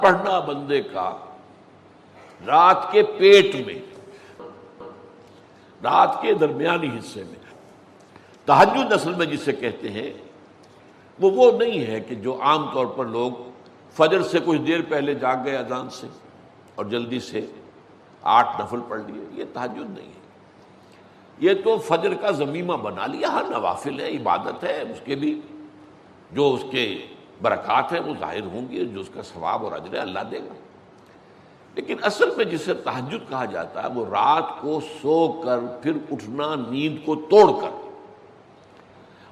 پڑھنا بندے کا رات کے پیٹ میں، رات کے درمیانی حصے میں۔ تہجد اصل میں جسے کہتے ہیں وہ نہیں ہے کہ جو عام طور پر لوگ فجر سے کچھ دیر پہلے جاگ گئے اذان سے اور جلدی سے 8 نفل پڑھ لیے، یہ تہجد نہیں ہے۔ یہ تو فجر کا ضمیمہ بنا لیا، ہر نوافل ہے، عبادت ہے، اس کے بھی جو اس کے برکات ہیں وہ ظاہر ہوں گی، جو اس کا ثواب اور اجر ہے اللہ دے گا۔ لیکن اصل میں جسے تہجد کہا جاتا ہے وہ رات کو سو کر پھر اٹھنا، نیند کو توڑ کر،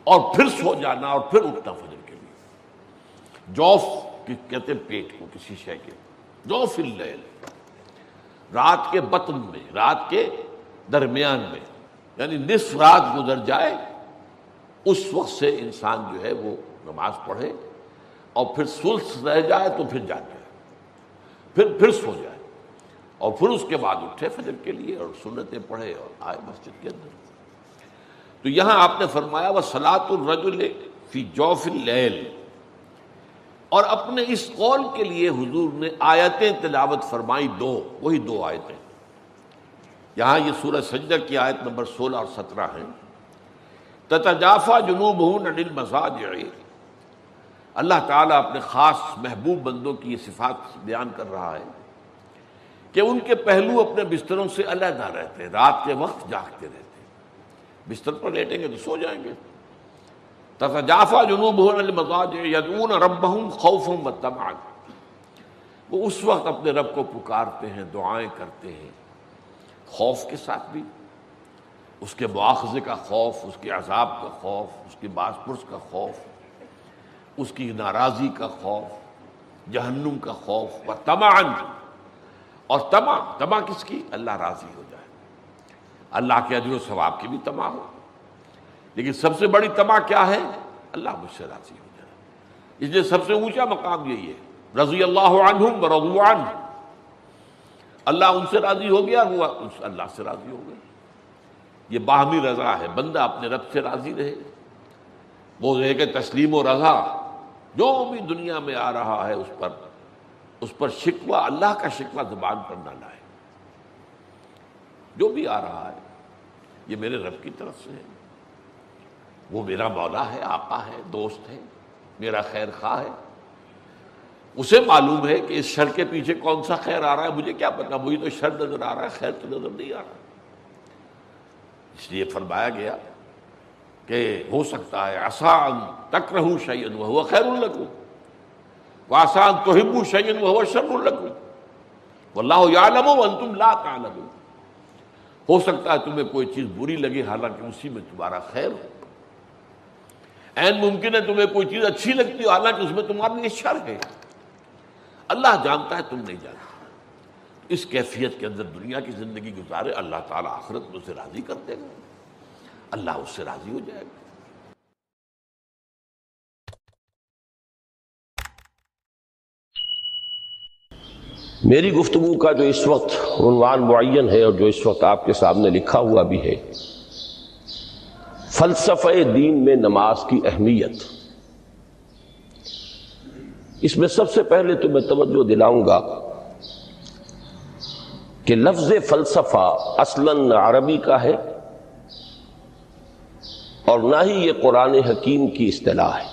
اور پھر سو جانا اور پھر اٹھنا فجر کے لیے۔ جوف کہتے ہیں پیٹ کو، کسی شے کے جوف اللیل، رات کے بطن میں، رات کے درمیان میں، یعنی نصف رات گزر جائے اس وقت سے انسان جو ہے وہ نماز پڑھے، اور پھر ثلث رہ جائے تو پھر جاگ جائے، پھر سو جائے، اور پھر اس کے بعد اٹھے فجر کے لیے اور سنتیں پڑھے اور آئے مسجد کے اندر۔ تو یہاں آپ نے فرمایا وَصَلَاةُ الرَّجُلِ فِي جَوْفِ اللَّيْلِ، اور اپنے اس قول کے لیے حضور نے آیتیں تلاوت فرمائی، وہی دو آیتیں۔ یہاں یہ سورہ سجدہ کی آیت نمبر 16 اور 17 ہیں۔ تَتَجَافَىٰ جُنُوبُهُمْ عَنِ الْمَضَاجِعِ، اللہ تعالیٰ اپنے خاص محبوب بندوں کی یہ صفات بیان کر رہا ہے کہ ان کے پہلو اپنے بستروں سے علیحدہ رہتے ہیں، رات کے وقت جاگتے رہتے ہیں، بستر پر لیٹیں گے تو سو جائیں گے۔ تتجافیٰ جنوبہم عن المضاجع یدعون ربہم خوفا وطمعا، وہ اس وقت اپنے رب کو پکارتے ہیں، دعائیں کرتے ہیں، خوف کے ساتھ بھی، اس کے مواخذے کا خوف، اس کے عذاب کا خوف، اس کی باز پرس کا خوف، اس کی ناراضی کا خوف، جہنم کا خوف، وطمعا، اور طمع کس کی؟ اللہ راضی ہو جائے، اللہ کے اجر و ثواب کی بھی طمع ہو، لیکن سب سے بڑی طمع کیا ہے؟ اللہ مجھ سے راضی ہو جائے۔ اس لیے سب سے اونچا مقام یہی ہے، رضی اللہ عنہم ورضوا عنہ، اللہ ان سے راضی ہو گیا، وہ اللہ سے راضی ہو گئے۔ یہ باہمی رضا ہے، بندہ اپنے رب سے راضی رہے، وہ ہے کہ تسلیم و رضا، جو بھی دنیا میں آ رہا ہے اس پر شکوہ، اللہ کا شکوہ زبان پر نہ لائے۔ جو بھی آ رہا ہے یہ میرے رب کی طرف سے ہے، وہ میرا مولا ہے، آقا ہے، دوست ہے، میرا خیر خواہ ہے، اسے معلوم ہے کہ اس شر کے پیچھے کون سا خیر آ رہا ہے، مجھے کیا پتا، مجھے تو شر نظر آ رہا ہے، خیر تو نظر نہیں آ رہا۔ اس لیے فرمایا گیا کہ ہو سکتا ہے عسیٰ ان تکرہوا شیئا وہو خیر لکم، وعسیٰ ان تحبوا شیئا وہو شر لکم، واللہ یعلم وانتم لا تعلمون۔ ہو سکتا ہے تمہیں کوئی چیز بری لگے حالانکہ اسی میں تمہارا خیر ہو، عین ممکن ہے تمہیں کوئی چیز اچھی لگتی ہو حالانکہ اس میں تمہارے لیے شر ہے۔ اللہ جانتا ہے، تم نہیں جانتے۔ اس کیفیت کے اندر دنیا کی زندگی گزارے، اللہ تعالیٰ آخرت میں اسے راضی کر دے گا، اللہ اس سے راضی ہو جائے گا۔ میری گفتگو کا جو اس وقت عنوان معین ہے اور جو اس وقت آپ کے سامنے لکھا ہوا بھی ہے، فلسفہ دین میں نماز کی اہمیت، اس میں سب سے پہلے تو میں توجہ دلاؤں گا کہ لفظ فلسفہ اصلاً عربی کا ہے اور نہ ہی یہ قرآن حکیم کی اصطلاح ہے۔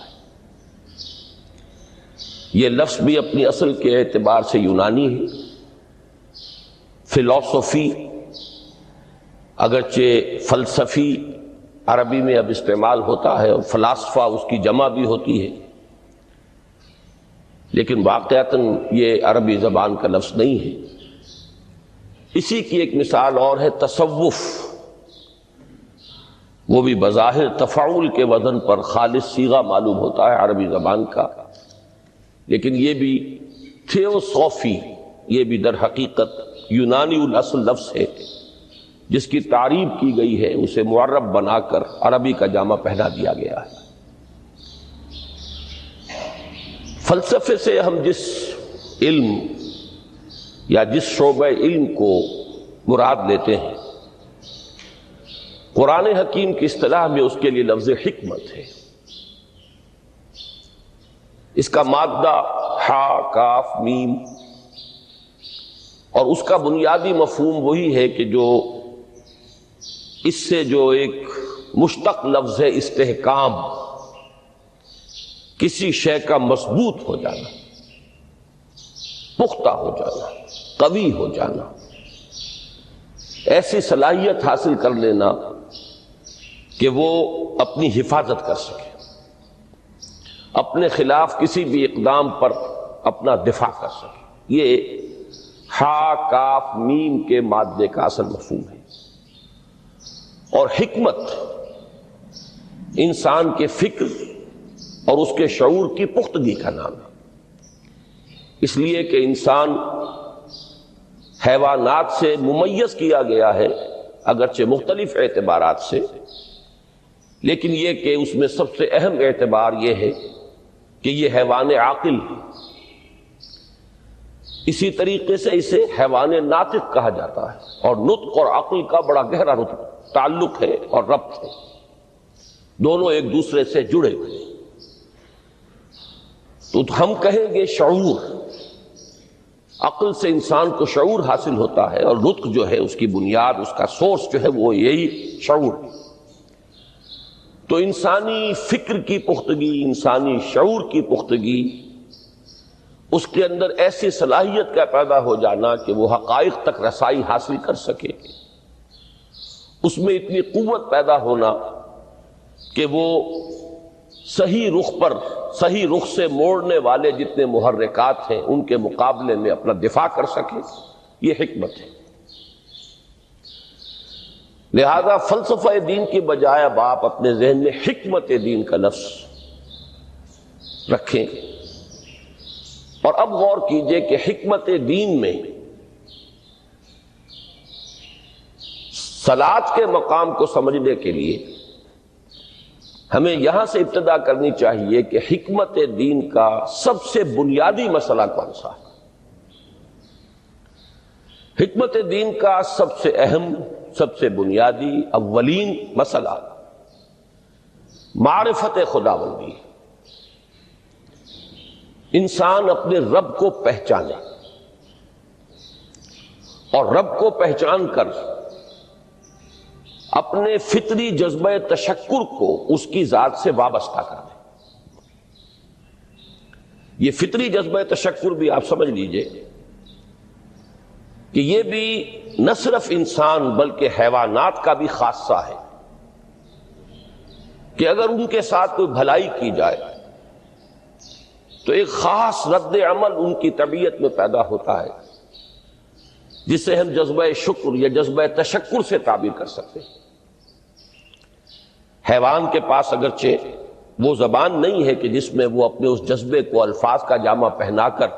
یہ لفظ بھی اپنی اصل کے اعتبار سے یونانی ہے۔ فلسفی اگرچہ فلسفی عربی میں اب استعمال ہوتا ہے اور فلاسفہ اس کی جمع بھی ہوتی ہے، لیکن واقعتاً یہ عربی زبان کا لفظ نہیں ہے۔ اسی کی ایک مثال اور ہے تصوف، وہ بھی بظاہر تفاعل کے وزن پر خالص صیغہ معلوم ہوتا ہے عربی زبان کا، لیکن یہ بھی تھیوسوفی، یہ بھی در حقیقت یونانی الاصل لفظ ہے، جس کی تعریب کی گئی ہے اسے معرب بنا کر عربی کا جامہ پہنا دیا گیا ہے۔ فلسفے سے ہم جس علم یا جس شعبہ علم کو مراد لیتے ہیں، قرآن حکیم کی اصطلاح میں اس کے لیے لفظ حکمت ہے۔ اس کا مادہ ہا کاف میم، اور اس کا بنیادی مفہوم وہی ہے کہ جو اس سے جو ایک مشتق لفظ ہے استحکام، کسی شے کا مضبوط ہو جانا، پختہ ہو جانا، قوی ہو جانا، ایسی صلاحیت حاصل کر لینا کہ وہ اپنی حفاظت کر سکے، اپنے خلاف کسی بھی اقدام پر اپنا دفاع کر سکے۔ یہ ہا کاف میم کے مادے کا اصل مفہوم ہے۔ اور حکمت انسان کے فکر اور اس کے شعور کی پختگی کا نام ہے، اس لیے کہ انسان حیوانات سے ممیز کیا گیا ہے اگرچہ مختلف اعتبارات سے، لیکن یہ کہ اس میں سب سے اہم اعتبار یہ ہے کہ یہ حیوان عاقل ہے۔ اسی طریقے سے اسے حیوان ناطق کہا جاتا ہے، اور نطق اور عقل کا بڑا گہرا تعلق ہے اور ربط ہے، دونوں ایک دوسرے سے جڑے ہوئے۔ تو ہم کہیں گے شعور، عقل سے انسان کو شعور حاصل ہوتا ہے، اور نطق جو ہے اس کی بنیاد، اس کا سورس جو ہے وہ یہی شعور ہے۔ تو انسانی فکر کی پختگی، انسانی شعور کی پختگی، اس کے اندر ایسی صلاحیت کا پیدا ہو جانا کہ وہ حقائق تک رسائی حاصل کر سکے، اس میں اتنی قوت پیدا ہونا کہ وہ صحیح رخ پر، صحیح رخ سے موڑنے والے جتنے محرکات ہیں ان کے مقابلے میں اپنا دفاع کر سکے، یہ حکمت ہے۔ لہذا فلسفہ دین کی بجائے اب آپ اپنے ذہن میں حکمت دین کا لفظ رکھیں، اور اب غور کیجئے کہ حکمت دین میں صلاۃ کے مقام کو سمجھنے کے لیے ہمیں یہاں سے ابتدا کرنی چاہیے کہ حکمت دین کا سب سے بنیادی مسئلہ کون سا ہے۔ حکمت دین کا سب سے اہم، سب سے بنیادی، اولین مسئلہ معرفت خداوندی ہے۔ انسان اپنے رب کو پہچانے، اور رب کو پہچان کر اپنے فطری جذبہ تشکر کو اس کی ذات سے وابستہ کر دیں۔ یہ فطری جذبہ تشکر بھی آپ سمجھ لیجئے کہ یہ بھی نہ صرف انسان بلکہ حیوانات کا بھی خاصہ ہے، کہ اگر ان کے ساتھ کوئی بھلائی کی جائے تو ایک خاص رد عمل ان کی طبیعت میں پیدا ہوتا ہے، جسے ہم جذبہ شکر یا جذبہ تشکر سے تعبیر کر سکتے ہیں۔ حیوان کے پاس اگرچہ وہ زبان نہیں ہے کہ جس میں وہ اپنے اس جذبے کو الفاظ کا جامہ پہنا کر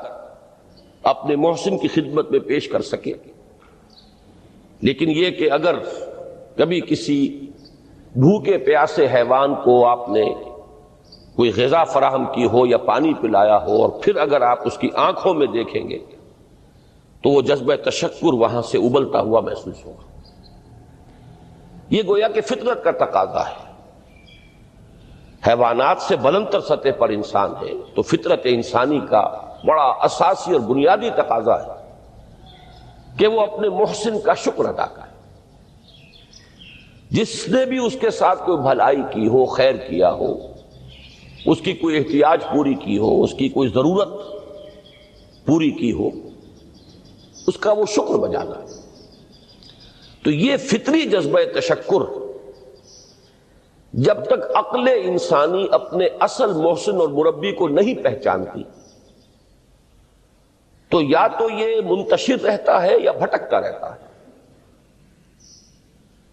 اپنے محسن کی خدمت میں پیش کر سکے، لیکن یہ کہ اگر کبھی کسی بھوکے پیاسے حیوان کو آپ نے کوئی غذا فراہم کی ہو یا پانی پلایا ہو، اور پھر اگر آپ اس کی آنکھوں میں دیکھیں گے تو وہ جذبہ تشکر وہاں سے ابلتا ہوا محسوس ہوگا۔ یہ گویا کہ فطرت کا تقاضا ہے۔ حیوانات سے بلندتر سطح پر انسان ہے، تو فطرت انسانی کا بڑا اساسی اور بنیادی تقاضا ہے کہ وہ اپنے محسن کا شکر ادا کرے۔ جس نے بھی اس کے ساتھ کوئی بھلائی کی ہو، خیر کیا ہو، اس کی کوئی احتیاج پوری کی ہو، اس کی کوئی ضرورت پوری کی ہو، اس کا وہ شکر بجانا ہے۔ تو یہ فطری جذبہ تشکر جب تک عقل انسانی اپنے اصل محسن اور مربی کو نہیں پہچانتی تو یا تو یہ منتشر رہتا ہے یا بھٹکتا رہتا ہے۔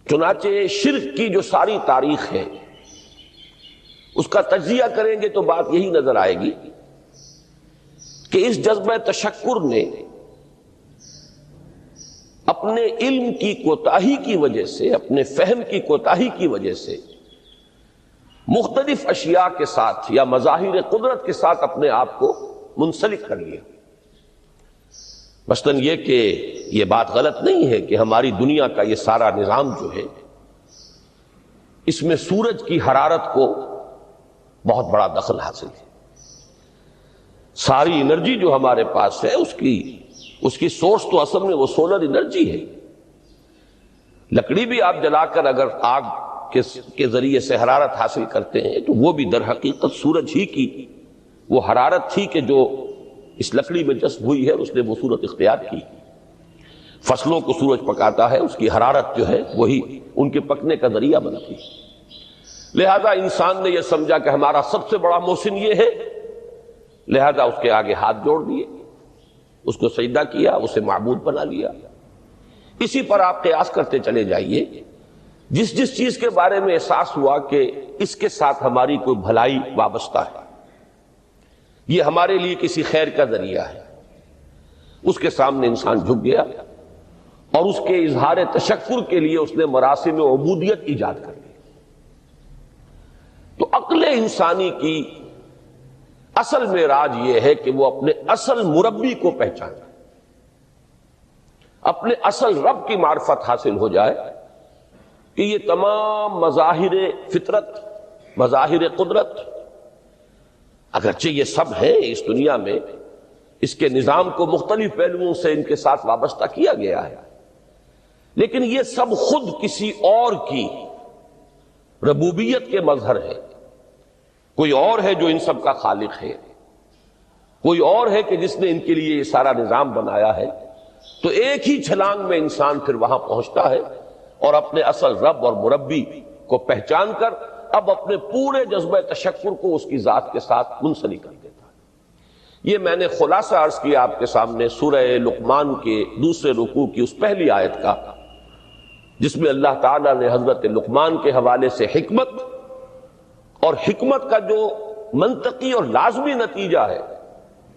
چنانچہ شرک کی جو ساری تاریخ ہے اس کا تجزیہ کریں گے تو بات یہی نظر آئے گی کہ اس جذبہ تشکر نے اپنے علم کی کوتاہی کی وجہ سے، اپنے فہم کی کوتاہی کی وجہ سے مختلف اشیاء کے ساتھ یا مظاہر قدرت کے ساتھ اپنے آپ کو منسلک کر لیا۔ مثلاً یہ کہ یہ بات غلط نہیں ہے کہ ہماری دنیا کا یہ سارا نظام جو ہے اس میں سورج کی حرارت کو بہت بڑا دخل حاصل ہے۔ ساری انرجی جو ہمارے پاس ہے اس کی سورس تو اصل میں وہ سولر انرجی ہے. لکڑی بھی آپ جلا کر اگر آگ کے ذریعے سے حرارت حاصل کرتے ہیں تو وہ بھی در حقیقت سورج ہی کی وہ حرارت تھی کہ جو اس لکڑی میں جذب ہوئی ہے اور اس نے وہ صورت اختیار کی. فصلوں کو سورج پکاتا ہے، اس کی حرارت جو ہے وہی ان کے پکنے کا ذریعہ بنتی ہے. لہذا انسان نے یہ سمجھا کہ ہمارا سب سے بڑا محسن یہ ہے، لہذا اس کے آگے ہاتھ جوڑ دیے، اس کو سجدہ کیا، اسے معبود بنا لیا. اسی پر آپ قیاس کرتے چلے جائیے. جس چیز کے بارے میں احساس ہوا کہ اس کے ساتھ ہماری کوئی بھلائی وابستہ ہے، یہ ہمارے لیے کسی خیر کا ذریعہ ہے، اس کے سامنے انسان جھک گیا اور اس کے اظہار تشکر کے لیے اس نے مراسم عبودیت ایجاد کر دی. تو عقل انسانی کی اصل معراج یہ ہے کہ وہ اپنے اصل مربی کو پہچانے، اپنے اصل رب کی معرفت حاصل ہو جائے کہ یہ تمام مظاہر فطرت، مظاہر قدرت، اگرچہ یہ سب ہیں اس دنیا میں، اس کے نظام کو مختلف پہلوؤں سے ان کے ساتھ وابستہ کیا گیا ہے، لیکن یہ سب خود کسی اور کی ربوبیت کے مظہر ہے. کوئی اور ہے جو ان سب کا خالق ہے، کوئی اور ہے کہ جس نے ان کے لیے یہ سارا نظام بنایا ہے. تو ایک ہی چھلانگ میں انسان پھر وہاں پہنچتا ہے اور اپنے اصل رب اور مربی کو پہچان کر اب اپنے پورے جذبہ تشکر کو اس کی ذات کے ساتھ منسلک کر دیتا ہے. یہ میں نے خلاصہ عرض کیا آپ کے سامنے سورہ لقمان کے دوسرے رکوع کی اس پہلی آیت کا، جس میں اللہ تعالیٰ نے حضرت لقمان کے حوالے سے حکمت اور حکمت کا جو منطقی اور لازمی نتیجہ ہے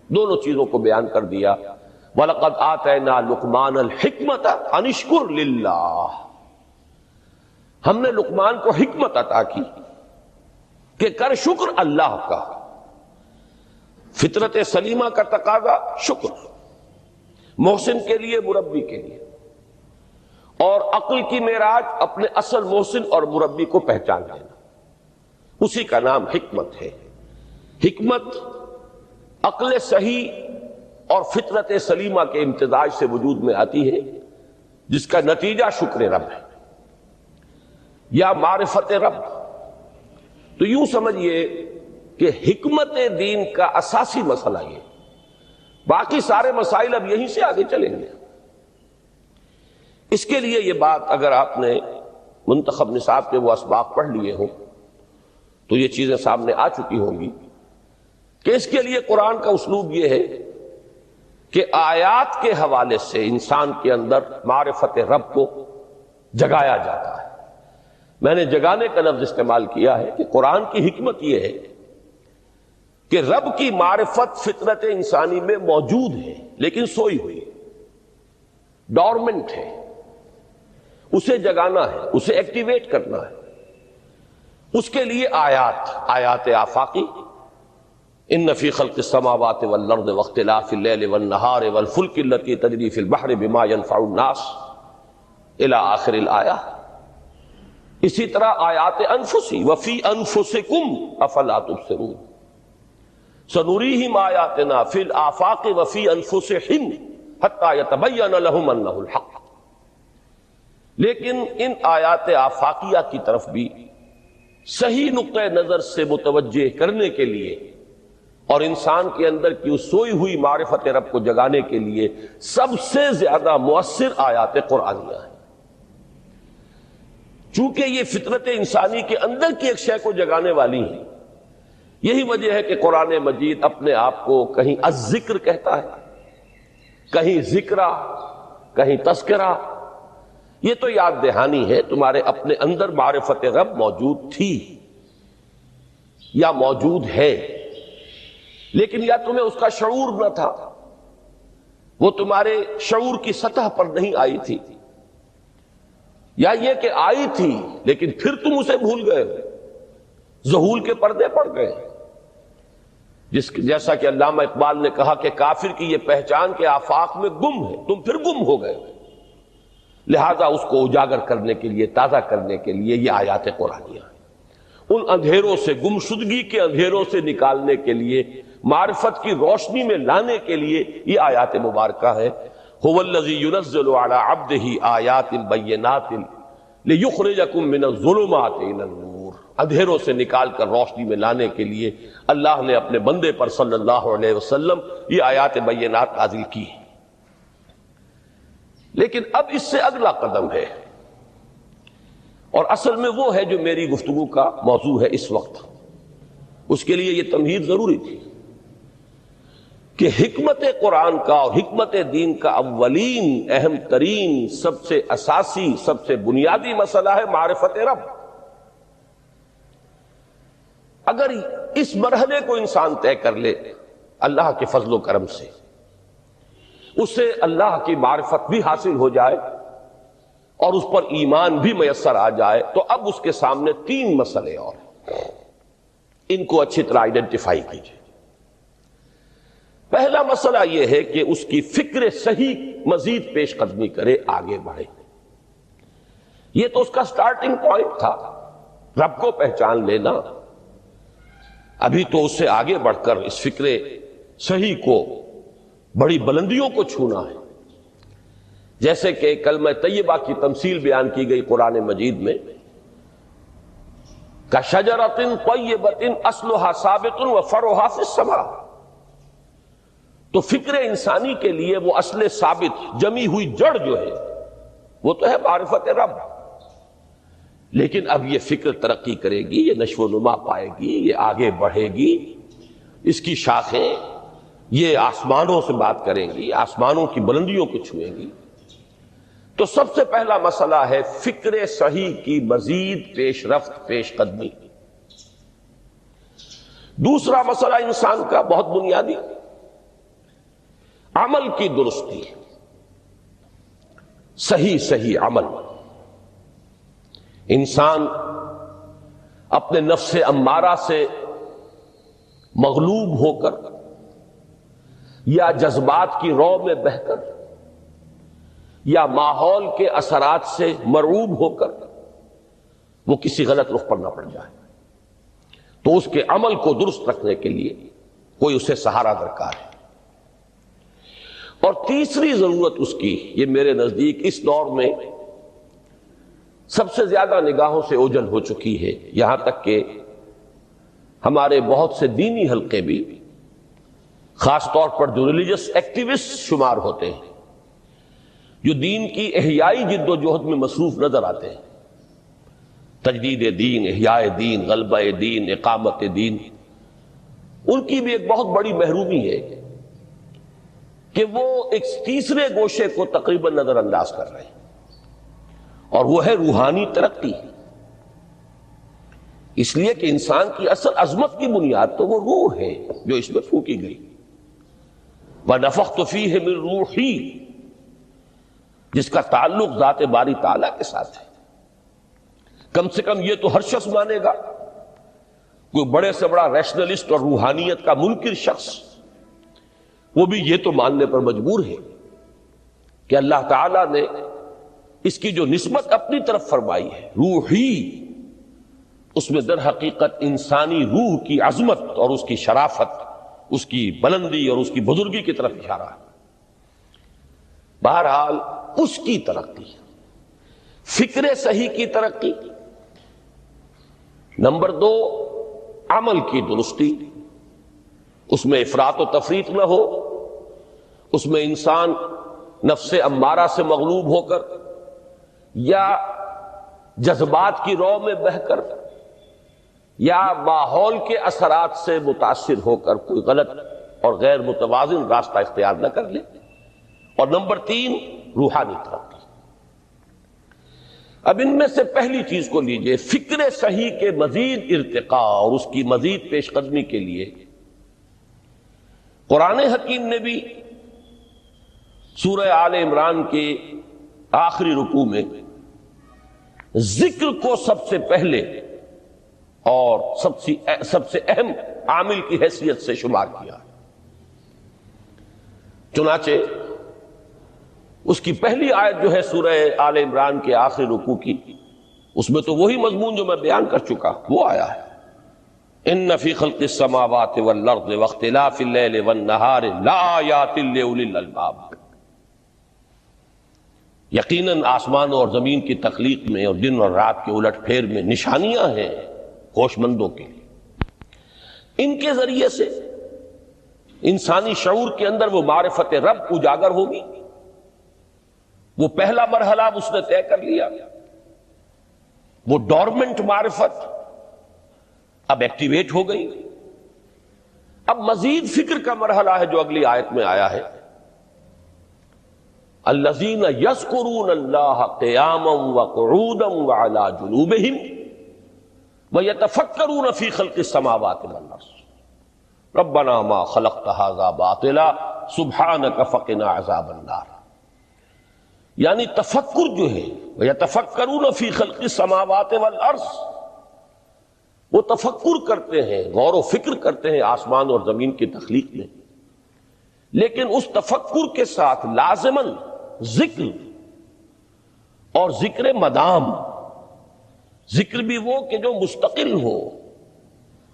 دونوں چیزوں کو بیان کر دیا. وَلَقَدْ آتَيْنَا لُقْمَانَ الْحِكْمَةَ أَنِ اشْكُرْ لِلَّهِ، ہم نے لقمان کو حکمت عطا کی کہ کر شکر اللہ کا. فطرت سلیمہ کا تقاضا شکر، محسن کے لیے، مربی کے لیے، اور عقل کی معراج اپنے اصل محسن اور مربی کو پہچان لینا، اسی کا نام حکمت ہے. حکمت عقل صحیح اور فطرت سلیمہ کے امتزاج سے وجود میں آتی ہے، جس کا نتیجہ شکر رب ہے یا معرفت رب. تو یوں سمجھیے کہ حکمت دین کا اساسی مسئلہ یہ، باقی سارے مسائل اب یہیں سے آگے چلیں گے. اس کے لیے یہ بات اگر آپ نے منتخب نصاب کے وہ اسباق پڑھ لیے ہوں تو یہ چیزیں سامنے آ چکی ہوں گی کہ اس کے لیے قرآن کا اسلوب یہ ہے کہ آیات کے حوالے سے انسان کے اندر معرفت رب کو جگایا جاتا ہے. میں نے جگانے کا لفظ استعمال کیا ہے کہ قرآن کی حکمت یہ ہے کہ رب کی معرفت فطرت انسانی میں موجود ہے لیکن سوئی ہوئی، ڈورمنٹ ہے، اسے جگانا ہے، اسے ایکٹیویٹ کرنا ہے. اس کے لیے آیات آفاقی، ان فی خلق السماوات والارض واختلاف اللیل والنہار والفلک التی تجری فی البحر بما ينفع الناس الی آخر الآیہ. اسی طرح آیات انفسی وفی انفسکم افلا تبصرون سنریہم آیاتنا فی الآفاق وفی انفسہم حتی یتبین لہم انہ الحق. لیکن ان آیات آفاقیہ کی طرف بھی صحیح نقطہ نظر سے متوجہ کرنے کے لیے اور انسان کے اندر کی اس سوئی ہوئی معرفت رب کو جگانے کے لیے سب سے زیادہ مؤثر آیات قرآنیہ ہیں. چونکہ یہ فطرت انسانی کے اندر کی ایک شے کو جگانے والی ہیں، یہی وجہ ہے کہ قرآن مجید اپنے آپ کو کہیں الذکر کہتا ہے، کہیں ذکرہ، کہیں تذکرہ. یہ تو یاد دہانی ہے، تمہارے اپنے اندر معرفت رب موجود تھی یا موجود ہے، لیکن یا تمہیں اس کا شعور نہ تھا، وہ تمہارے شعور کی سطح پر نہیں آئی تھی، یا یہ کہ آئی تھی لیکن پھر تم اسے بھول گئے، ذہول کے پردے پڑ گئے. جیسا کہ علامہ اقبال نے کہا کہ کافر کی یہ پہچان کے آفاق میں گم ہے، تم پھر گم ہو گئے. لہذا اس کو اجاگر کرنے کے لیے، تازہ کرنے کے لیے یہ آیات قرآنیہ ہیں. ان اندھیروں سے، گمشدگی کے اندھیروں سے نکالنے کے لیے معرفت کی روشنی میں لانے کے لیے یہ آیات مبارکہ ہے۔ هو الذی ينزل على عبده آیات بینات لیخرجکم من الظلمات الی النور، اندھیروں سے نکال کر روشنی میں لانے کے لیے اللہ نے اپنے بندے پر صلی اللہ علیہ وسلم یہ آیات بینات نازل کی۔ لیکن اب اس سے اگلا قدم ہے، اور اصل میں وہ ہے جو میری گفتگو کا موضوع ہے اس وقت۔ اس کے لیے یہ تمہید ضروری تھی کہ حکمت قرآن کا اور حکمت دین کا اولین، اہم ترین، سب سے اساسی، سب سے بنیادی مسئلہ ہے معرفت رب۔ اگر اس مرحلے کو انسان طے کر لے اللہ کے فضل و کرم سے، اسے اللہ کی معرفت بھی حاصل ہو جائے اور اس پر ایمان بھی میسر آ جائے، تو اب اس کے سامنے تین مسئلے اور ہیں، ان کو اچھی طرح آئیڈینٹیفائی کیجیے۔ پہلا مسئلہ یہ ہے کہ اس کی فکر صحیح مزید پیش قدمی کرے، آگے بڑھے۔ یہ تو اس کا سٹارٹنگ پوائنٹ تھا، رب کو پہچان لینا۔ ابھی تو اس سے آگے بڑھ کر اس فکر صحیح کو، بڑی بلندیوں کو چھونا ہے۔ جیسے کہ کلمہ طیبہ کی تمثیل بیان کی گئی قرآن مجید میں، کَشَجَرَةٍ طَیِّبَةٍ أَصْلُهَا ثَابِتٌ وَفَرْعُهَا فِي السَّمَاءِ۔ تو فکر انسانی کے لیے وہ اصل ثابت، جمی ہوئی جڑ جو ہے وہ تو ہے معرفت رب۔ لیکن اب یہ فکر ترقی کرے گی، یہ نشو و نما پائے گی، یہ آگے بڑھے گی، اس کی شاخیں یہ آسمانوں سے بات کریں گی، آسمانوں کی بلندیوں کو چھوئیں گی۔ تو سب سے پہلا مسئلہ ہے فکر صحیح کی مزید پیش رفت، پیش قدمی۔ دوسرا مسئلہ انسان کا بہت بنیادی، عمل کی درستی، صحیح عمل۔ انسان اپنے نفس امارہ سے مغلوب ہو کر یا جذبات کی رو میں بہہ کر یا ماحول کے اثرات سے مرعوب ہو کر وہ کسی غلط رخ پر نہ پڑ جائے، تو اس کے عمل کو درست رکھنے کے لیے کوئی اسے سہارا درکار ہے۔ اور تیسری ضرورت اس کی، یہ میرے نزدیک اس دور میں سب سے زیادہ نگاہوں سے اوجھل ہو چکی ہے، یہاں تک کہ ہمارے بہت سے دینی حلقے بھی، خاص طور پر جو ریلیجس ایکٹیوسٹ شمار ہوتے ہیں، جو دین کی احیائی جد و جہد میں مصروف نظر آتے ہیں، تجدید دین، احیاء دین، غلبہ دین، اقامت دین، ان کی بھی ایک بہت بڑی محرومی ہے کہ وہ ایک تیسرے گوشے کو تقریباً نظر انداز کر رہے ہیں، اور وہ ہے روحانی ترقی۔ اس لیے کہ انسان کی اصل عظمت کی بنیاد تو وہ روح ہے جو اس میں پھونکی گئی، وَنَفَخْتُ فِيهِ مِن رُوحِي، جس کا تعلق ذات باری تعالیٰ کے ساتھ ہے۔ کم سے کم یہ تو ہر شخص مانے گا، کوئی بڑے سے بڑا ریشنلسٹ اور روحانیت کا منکر شخص وہ بھی یہ تو ماننے پر مجبور ہے کہ اللہ تعالیٰ نے اس کی جو نسبت اپنی طرف فرمائی ہے، روحی، اس میں در حقیقت انسانی روح کی عظمت اور اس کی شرافت، اس کی بلندی اور اس کی بزرگی کی طرف اشارہ ہے۔ بہرحال اس کی ترقی، فکر صحیح کی ترقی۔ نمبر دو، عمل کی درستی، اس میں افراط و تفریط نہ ہو، اس میں انسان نفس امارہ سے مغلوب ہو کر یا جذبات کی رو میں بہہ کر یا ماحول کے اثرات سے متاثر ہو کر کوئی غلط اور غیر متوازن راستہ اختیار نہ کر لے۔ اور نمبر تین، روحانی ترقی۔ اب ان میں سے پہلی چیز کو لیجئے، فکر صحیح کے مزید ارتقاء اور اس کی مزید پیش قدمی کے لیے قرآن حکیم نے بھی سورہ آل عمران کے آخری رکوع میں ذکر کو سب سے پہلے اور سب سے اہم عامل کی حیثیت سے شمار کیا۔ چنانچہ اس کی پہلی آیت جو ہے سورہ آل عمران کے آخری رکوع کی، اس میں تو وہی مضمون جو میں بیان کر چکا وہ آیا ہے، ان فی خلق السماوات والارض واختلاف اللیل والنہار لآیات لأولی الالباب، یقیناً آسمان اور زمین کی تخلیق میں اور دن اور رات کے الٹ پھیر میں نشانیاں ہیں ہوش مندوں کے لیے۔ ان کے ذریعے سے انسانی شعور کے اندر وہ معرفت رب اجاگر ہوگی۔ وہ پہلا مرحلہ اب اس نے طے کر لیا، وہ ڈورمنٹ معرفت اب ایکٹیویٹ ہو گئی۔ اب مزید فکر کا مرحلہ ہے جو اگلی آیت میں آیا ہے، الذین یذکرون اللہ قیاما وقعودا وعلی جنوبہم ویتفکرون فی خلق السماوات والارض ربنا ما خلقت ھذا باطلا سبحانک فقنا عذاب النار۔ یعنی تفکر جو ہے ویتفکرون فی خلق السماوات والارض، وہ تفکر کرتے ہیں، غور و فکر کرتے ہیں آسمان اور زمین کی تخلیق میں، لیکن اس تفکر کے ساتھ لازماً ذکر اور ذکر مدام، ذکر بھی وہ کہ جو مستقل ہو،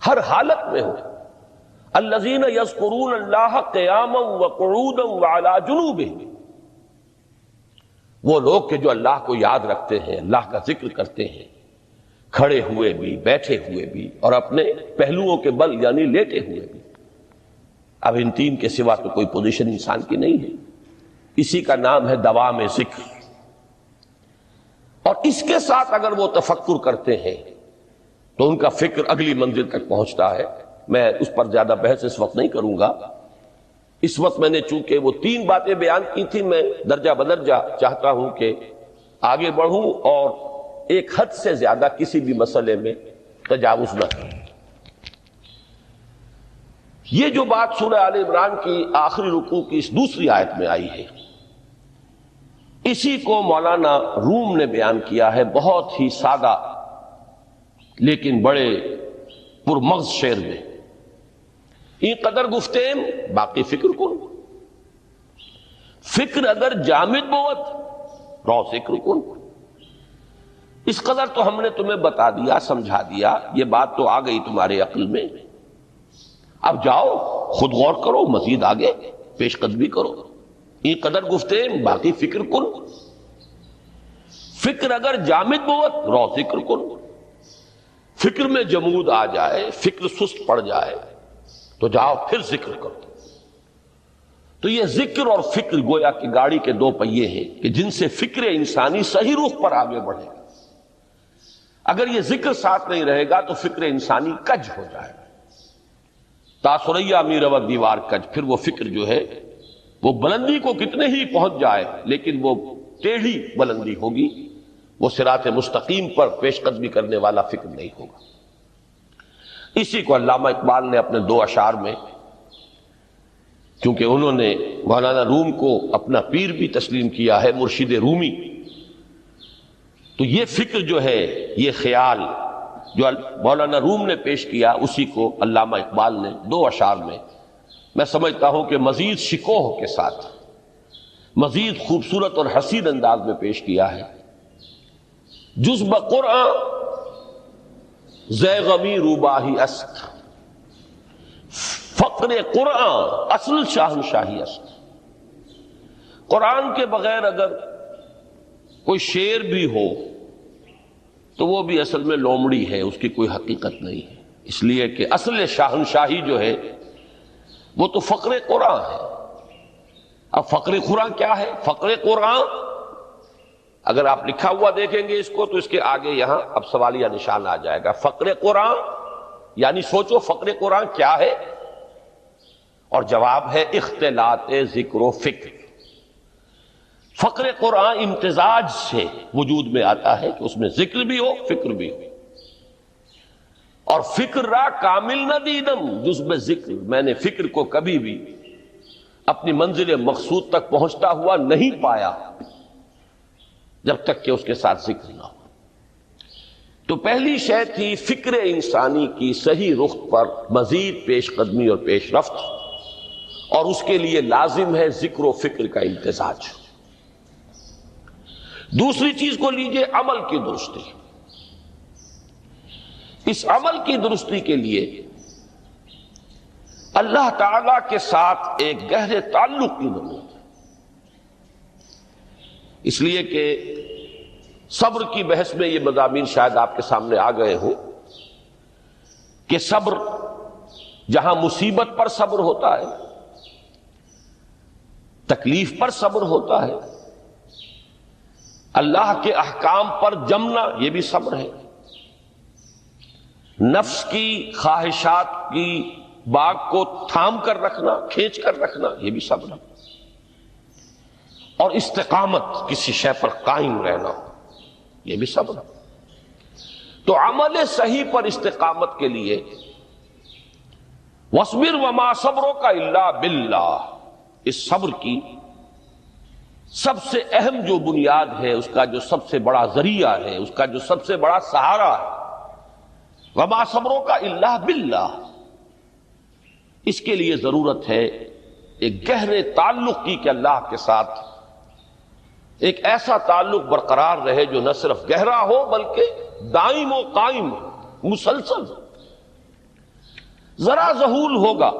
ہر حالت میں ہو۔ الذین یذکرون اللہ قیاما وقعودا وعلی جنوبہم، وہ لوگ کہ جو اللہ کو یاد رکھتے ہیں، اللہ کا ذکر کرتے ہیں، کھڑے ہوئے بھی، بیٹھے ہوئے بھی، اور اپنے پہلوؤں کے بل یعنی لیٹے ہوئے بھی۔ اب ان تین کے سوا تو کوئی پوزیشن انسان کی نہیں ہے، اسی کا نام ہے دوام ذکر۔ اور اس کے ساتھ اگر وہ تفکر کرتے ہیں تو ان کا فکر اگلی منزل تک پہنچتا ہے۔ میں اس پر زیادہ بحث اس وقت نہیں کروں گا، اس وقت میں نے چونکہ وہ تین باتیں بیان کی تھی، میں درجہ بدرجہ چاہتا ہوں کہ آگے بڑھوں اور ایک حد سے زیادہ کسی بھی مسئلے میں تجاوز نہ کروں۔ یہ جو بات سورہ آل عمران کی آخری رکوع کی اس دوسری آیت میں آئی ہے، اسی کو مولانا روم نے بیان کیا ہے بہت ہی سادہ لیکن بڑے پرمغز شعر میں۔ این قدر گفتیم باقی فکر کن، فکر اگر جامد بوت رو ذکر کن۔ اس قدر تو ہم نے تمہیں بتا دیا، سمجھا دیا، یہ بات تو آ گئی تمہارے عقل میں، اب جاؤ خود غور کرو، مزید آگے پیش قدمی کرو۔ این قدر گفتیم باقی فکر کن، فکر اگر جامد بوت رو ذکر کن۔ فکر میں جمود آ جائے، فکر سست پڑ جائے تو جاؤ پھر ذکر کرو۔ تو یہ ذکر اور فکر گویا کہ گاڑی کے دو پہیے ہیں کہ جن سے فکر انسانی صحیح رخ پر آگے بڑھے گا۔ اگر یہ ذکر ساتھ نہیں رہے گا تو فکر انسانی کج ہو جائے گا، تاثریا میرا دیوار کج۔ پھر وہ فکر جو ہے وہ بلندی کو کتنے ہی پہنچ جائے لیکن وہ ٹیڑھی بلندی ہوگی، وہ صراط مستقیم پر پیش قدمی کرنے والا فکر نہیں ہوگا۔ اسی کو علامہ اقبال نے اپنے دو اشعار میں، کیونکہ انہوں نے مولانا روم کو اپنا پیر بھی تسلیم کیا ہے، مرشد رومی، تو یہ فکر جو ہے، یہ خیال جو مولانا روم نے پیش کیا، اسی کو علامہ اقبال نے دو اشعار میں میں سمجھتا ہوں کہ مزید شکوہ کے ساتھ، مزید خوبصورت اور حسین انداز میں پیش کیا ہے۔ جز بقرآن زے غمی روباہی است، فقر قرآن اصل شاہنشاہی است۔ قرآن کے بغیر اگر کوئی شعر بھی ہو تو وہ بھی اصل میں لومڑی ہے، اس کی کوئی حقیقت نہیں ہے، اس لیے کہ اصل شاہنشاہی جو ہے وہ تو فقر قرآن ہے۔ اب فقر قرآن کیا ہے؟ فقر قرآن اگر آپ لکھا ہوا دیکھیں گے اس کو تو اس کے آگے یہاں اب سوالیہ نشان آ جائے گا۔ فقر قرآن یعنی سوچو فقر قرآن کیا ہے، اور جواب ہے اختلاط ذکر و فکر۔ فقر قرآن امتزاج سے وجود میں آتا ہے کہ اس میں ذکر بھی ہو، فکر بھی ہو۔ اور فکر را کامل نہ دیدم جز میں ذکر، میں نے فکر کو کبھی بھی اپنی منزل مقصود تک پہنچتا ہوا نہیں پایا جب تک کہ اس کے ساتھ ذکر نہ ہو۔ تو پہلی شے تھی فکر انسانی کی صحیح رخ پر مزید پیش قدمی اور پیش رفت، اور اس کے لیے لازم ہے ذکر و فکر کا امتزاج۔ دوسری چیز کو لیجئے عمل کی درستی۔ اس عمل کی درستی کے لیے اللہ تعالی کے ساتھ ایک گہرے تعلق کی ضرورت ہے، اس لیے کہ صبر کی بحث میں یہ مضامین شاید آپ کے سامنے آ گئے ہوں کہ صبر، جہاں مصیبت پر صبر ہوتا ہے، تکلیف پر صبر ہوتا ہے، اللہ کے احکام پر جمنا یہ بھی صبر ہے، نفس کی خواہشات کی باغ کو تھام کر رکھنا، کھینچ کر رکھنا یہ بھی صبر ہے، اور استقامت کسی شے پر قائم رہنا یہ بھی صبر ہے۔ تو عمل صحیح پر استقامت کے لیے وَاصْبِرْ وَمَا صَبْرُكَ إِلَّا بِاللَّهِ، اس صبر کی سب سے اہم جو بنیاد ہے، اس کا جو سب سے بڑا ذریعہ ہے، اس کا جو سب سے بڑا سہارا ہے، وَمَا صَبْرُكَ إِلَّا بِاللَّهِ، اس کے لیے ضرورت ہے ایک گہرے تعلق کی کہ اللہ کے ساتھ ایک ایسا تعلق برقرار رہے جو نہ صرف گہرا ہو بلکہ دائم و قائم، مسلسل۔ ذرا ظہول ہوگا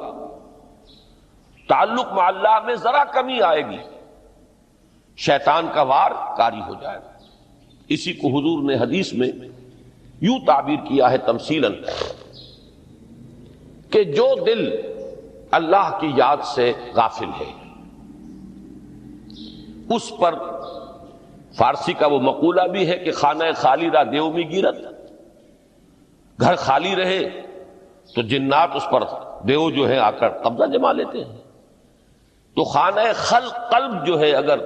تعلق مع اللہ میں، ذرا کمی آئے گی، شیطان کا وار کاری ہو جائے گا۔ اسی کو حضور نے حدیث میں یوں تعبیر کیا ہے تمثیلاً کہ جو دل اللہ کی یاد سے غافل ہے اس پر، فارسی کا وہ مقولہ بھی ہے کہ خانہ خالی را دیو می گیرت، گھر خالی رہے تو جنات اس پر دیو جو ہے آ کر قبضہ جما لیتے ہیں۔ تو خانہ قلب جو ہے اگر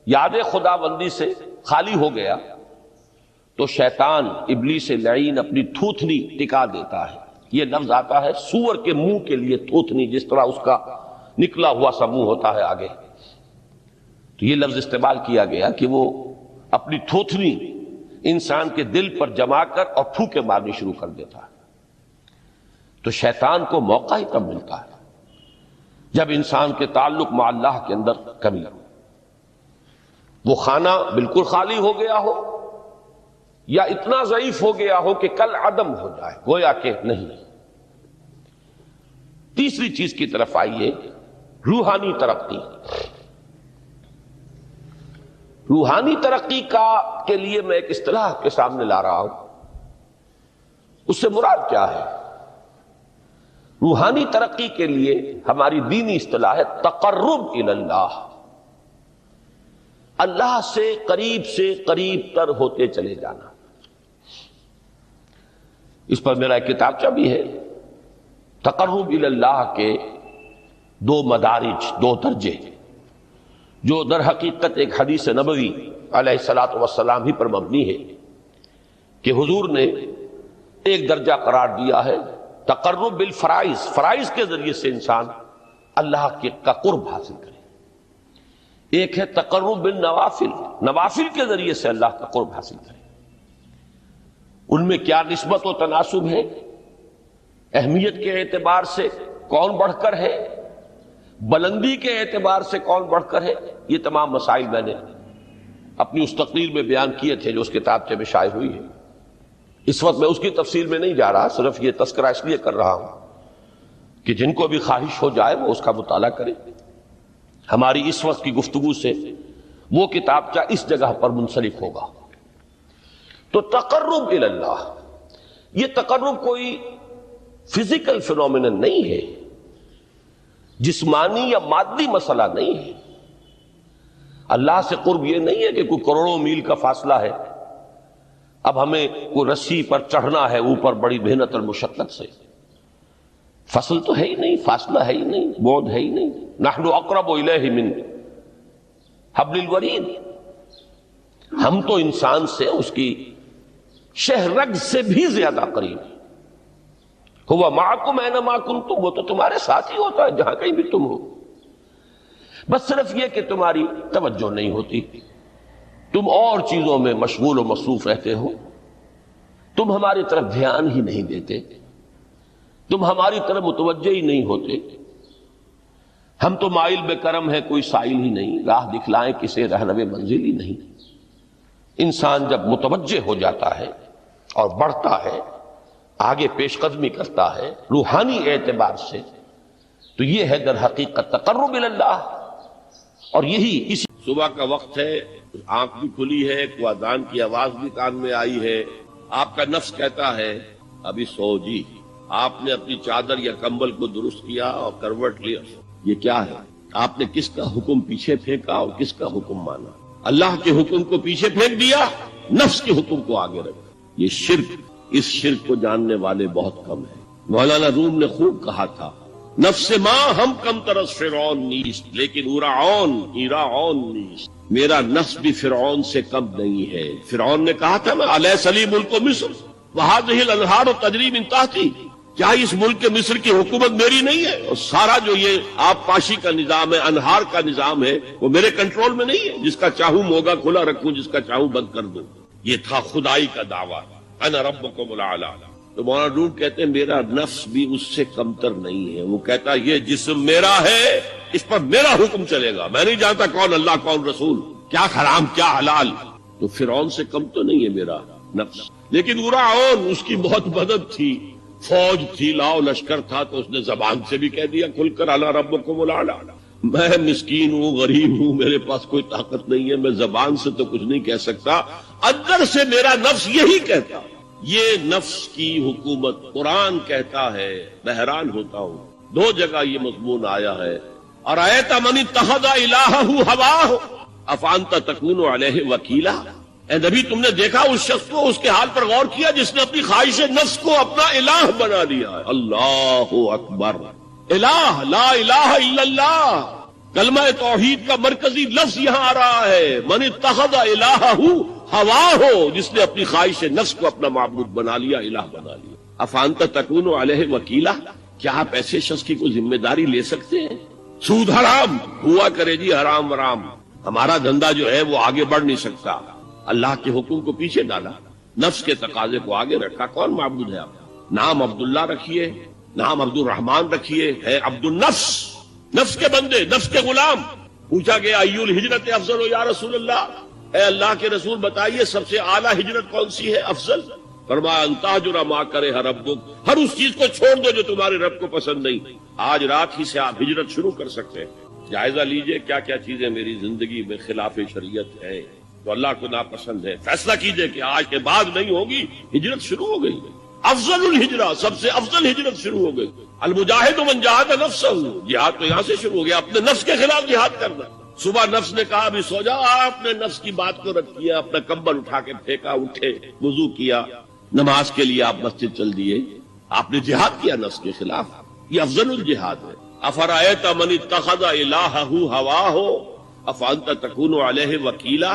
یاد خدا بندی سے خالی ہو گیا تو شیطان ابلیس لعین اپنی تھوتنی ٹکا دیتا ہے۔ یہ لفظ آتا ہے سور کے منہ کے لیے تھوتنی، جس طرح اس کا نکلا ہوا سا منہ ہوتا ہے آگے، تو یہ لفظ استعمال کیا گیا کہ وہ اپنی تھوتنی انسان کے دل پر جما کر اور پھوکے مارنی شروع کر دیتا ہے۔ تو شیطان کو موقع ہی تب ملتا ہے جب انسان کے تعلق مع اللہ کے اندر کمی ہو، وہ خانہ بالکل خالی ہو گیا ہو یا اتنا ضعیف ہو گیا ہو کہ کل عدم ہو جائے، گویا کہ نہیں۔ تیسری چیز کی طرف آئیے، روحانی ترقی۔ روحانی ترقی کے لیے میں ایک اصطلاح کے سامنے لا رہا ہوں، اس سے مراد کیا ہے؟ روحانی ترقی کے لیے ہماری دینی اصطلاح ہے تقرب الی اللہ، اللہ سے قریب تر ہوتے چلے جانا۔ اس پر میرا ایک کتابچہ بھی ہے، تقرب الی اللہ کے دو مدارج، دو درجے، جو در حقیقت ایک حدیث نبوی علیہ الصلوۃ والسلام ہی پر مبنی ہے کہ حضور نے ایک درجہ قرار دیا ہے تقرب بالفرائض، فرائض کے ذریعے سے انسان اللہ کا قرب حاصل کرے۔ ایک ہے تقرب بالنوافل، نوافل کے ذریعے سے اللہ کا قرب حاصل کرے۔ ان میں کیا نسبت و تناسب ہے، اہمیت کے اعتبار سے کون بڑھ کر ہے، بلندی کے اعتبار سے کون بڑھ کر ہے، یہ تمام مسائل میں نے اپنی اس تقریر میں بیان کیے تھے جو اس کتابچے میں شائع ہوئی ہے۔ اس وقت میں اس کی تفصیل میں نہیں جا رہا، صرف یہ تذکرہ اس لیے کر رہا ہوں کہ جن کو بھی خواہش ہو جائے وہ اس کا مطالعہ کرے۔ ہماری اس وقت کی گفتگو سے وہ کتابچہ اس جگہ پر منسلک ہوگا۔ تو تقرب الی اللہ، یہ تقرب کوئی فزیکل فینومینن نہیں ہے، جسمانی یا مادی مسئلہ نہیں ہے۔ اللہ سے قرب یہ نہیں ہے کہ کوئی کروڑوں میل کا فاصلہ ہے، اب ہمیں کوئی رسی پر چڑھنا ہے اوپر بڑی محنت اور مشقت سے، فصل تو ہے ہی نہیں، فاصلہ ہے ہی نہیں، بعد ہے ہی نہیں۔ نحن اقرب الیہ من حبل الورید، ہم تو انسان سے اس کی شہرگ سے بھی زیادہ قریب ہیں۔ ہوا معکم اینما کنتم، وہ تو تمہارے ساتھ ہی ہوتا ہے جہاں کہیں بھی تم ہو، بس صرف یہ کہ تمہاری توجہ نہیں ہوتی، تم اور چیزوں میں مشغول و مصروف رہتے ہو، تم ہماری طرف دھیان ہی نہیں دیتے، تم ہماری طرف متوجہ ہی نہیں ہوتے۔ ہم تو مائل بے کرم ہے، کوئی سائل ہی نہیں، راہ دکھلائیں کسے رہنو منزل ہی نہیں۔ انسان جب متوجہ ہو جاتا ہے اور بڑھتا ہے، آگے پیش قدمی کرتا ہے روحانی اعتبار سے، تو یہ ہے در حقیقت تقرب اللہ. اور یہی اسی صبح کا وقت ہے، آنکھ بھی کھلی ہے، کوئی اذان کی آواز بھی کان میں آئی ہے، آپ کا نفس کہتا ہے ابھی سو جی. آپ نے اپنی چادر یا کمبل کو درست کیا اور کروٹ لیا. یہ کیا ہے؟ آپ نے کس کا حکم پیچھے پھینکا اور کس کا حکم مانا؟ اللہ کے حکم کو پیچھے پھینک دیا، نفس کے حکم کو آگے رکھا. یہ شرک، اس شرک کو جاننے والے بہت کم ہیں. مولانا روم نے خوب کہا تھا، نفس ماں ہم کم ترس فرعون نیست لیکن ایراعون نیست. میرا نفس بھی فرعون سے کم نہیں ہے. فرعون نے کہا تھا نا الیس لی ملک مصر وہذہ الانہار تجری من تحتی، کیا اس ملک مصر کی حکومت میری نہیں ہے؟ اور سارا جو یہ آب پاشی کا نظام ہے، انہار کا نظام ہے، وہ میرے کنٹرول میں نہیں ہے. جس کا چاہوں موگا کھلا رکھوں، جس کا چاہوں بند کر دوں. یہ تھا خدائی کا دعویٰ، انا ربکم الاعلی. تو مولانا روم کہتے ہیں میرا نفس بھی اس سے کمتر نہیں ہے. وہ کہتا یہ جسم میرا ہے، اس پر میرا حکم چلے گا، میں نہیں جانتا کون اللہ کون رسول، کیا حرام کیا حلال. تو فرعون سے کم تو نہیں ہے میرا نفس. لیکن ایراعون اس کی بہت مدد تھی، فوج تھی، لاؤ لشکر تھا، تو اس نے زبان سے بھی کہہ دیا کھل کر انا ربکم الاعلی. میں مسکین ہوں، غریب ہوں، میرے پاس کوئی طاقت نہیں ہے، میں زبان سے تو کچھ نہیں کہہ سکتا، اندر سے میرا نفس یہی کہتا. یہ نفس کی حکومت قرآن کہتا ہے. میں حیران ہوتا ہوں، دو جگہ یہ مضمون آیا ہے. ارأیت من اتخذ الہہ ہواہ افانت تکون علیہ وکیلا. اے نبی تم نے دیکھا اس شخص کو، اس کے حال پر غور کیا جس نے اپنی خواہش نفس کو اپنا الہ بنا لیا ہے. اللہ اکبر. الہ، لا الہ الا اللہ، کلمہ توحید کا مرکزی لفظ یہاں آ رہا ہے. من اتخذ الہہ ہواہ، جس نے اپنی خواہش نفس کو اپنا معبود بنا لیا، الہ بنا لیا. افانت تکون علیہ وکیلا، کیا آپ ایسے شخص کی کوئی ذمہ داری لے سکتے ہیں؟ سود حرام ہوا کرے جی، حرام ورام، ہمارا دھندا جو ہے وہ آگے بڑھ نہیں سکتا. اللہ کے حکم کو پیچھے ڈالا، نفس کے تقاضے کو آگے رکھا. کون معبود ہے آپ؟ نام عبداللہ رکھیے، نام عبد الرحمان رکھیے، ہے عبد النفس، نفس کے بندے، نفس کے غلام. پوچھا گیا ای الہجرت افضل ہو یا رسول اللہ، اے اللہ کے رسول بتائیے سب سے اعلیٰ ہجرت کون سی ہے، افضل؟ فرمایا ان تہجر ما کرہ ربک، ہر اس چیز کو چھوڑ دو جو تمہارے رب کو پسند نہیں. آج رات ہی سے آپ ہجرت شروع کر سکتے ہیں. جائزہ لیجئے کیا کیا چیزیں میری زندگی میں خلاف شریعت ہے، تو اللہ کو ناپسند ہے. فیصلہ کیجئے کہ آج کے بعد نہیں ہوگی. ہجرت شروع ہو گئی. افضل الہجرہ، سب سے افضل ہجرت شروع ہو گئی. المجاہد من جاہد نفسہ، جہاد تو یہاں سے شروع ہو گیا، اپنے نفس کے خلاف جہاد کرنا. صبح نفس نے کہا ابھی سو جاؤ، آپ نے نفس کی بات کو رد کیا، اپنا کمبل اٹھا کے پھینکا، اٹھے، وضو کیا، نماز کے لیے آپ مسجد چل دیے. آپ نے جہاد کیا نفس کے خلاف. یہ افضل الجہاد ہے. افرأیت من اتخذ الہہ ہواہ افانت تکون علیہ وکیلا،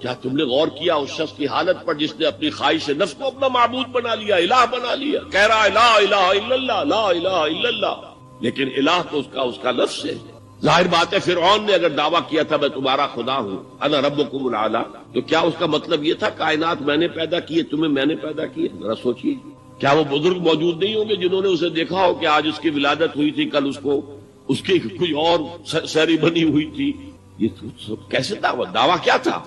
کیا تم نے غور کیا اس شخص کی حالت پر جس نے اپنی خواہش نفس کو اپنا معبود بنا لیا، الہ بنا لیا. کہہ رہا ہے لا الہ الا اللہ، لا الہ الا اللہ، لیکن الہ تو اس کا لفظ ہے. ظاہر بات ہے فرعون نے اگر دعویٰ کیا تھا میں تمہارا خدا ہوں، انا ربکم الاعلی، تو کیا اس کا مطلب یہ تھا کائنات میں نے پیدا کیے، تمہیں میں نے پیدا کیے؟ ذرا سوچیے. کیا وہ بزرگ موجود نہیں ہوں گے جنہوں نے اسے دیکھا ہو کہ آج اس کی ولادت ہوئی تھی، کل اس کی کوئی اور سیری بنی ہوئی تھی؟ یہ کیسے دعویٰ کیا تھا؟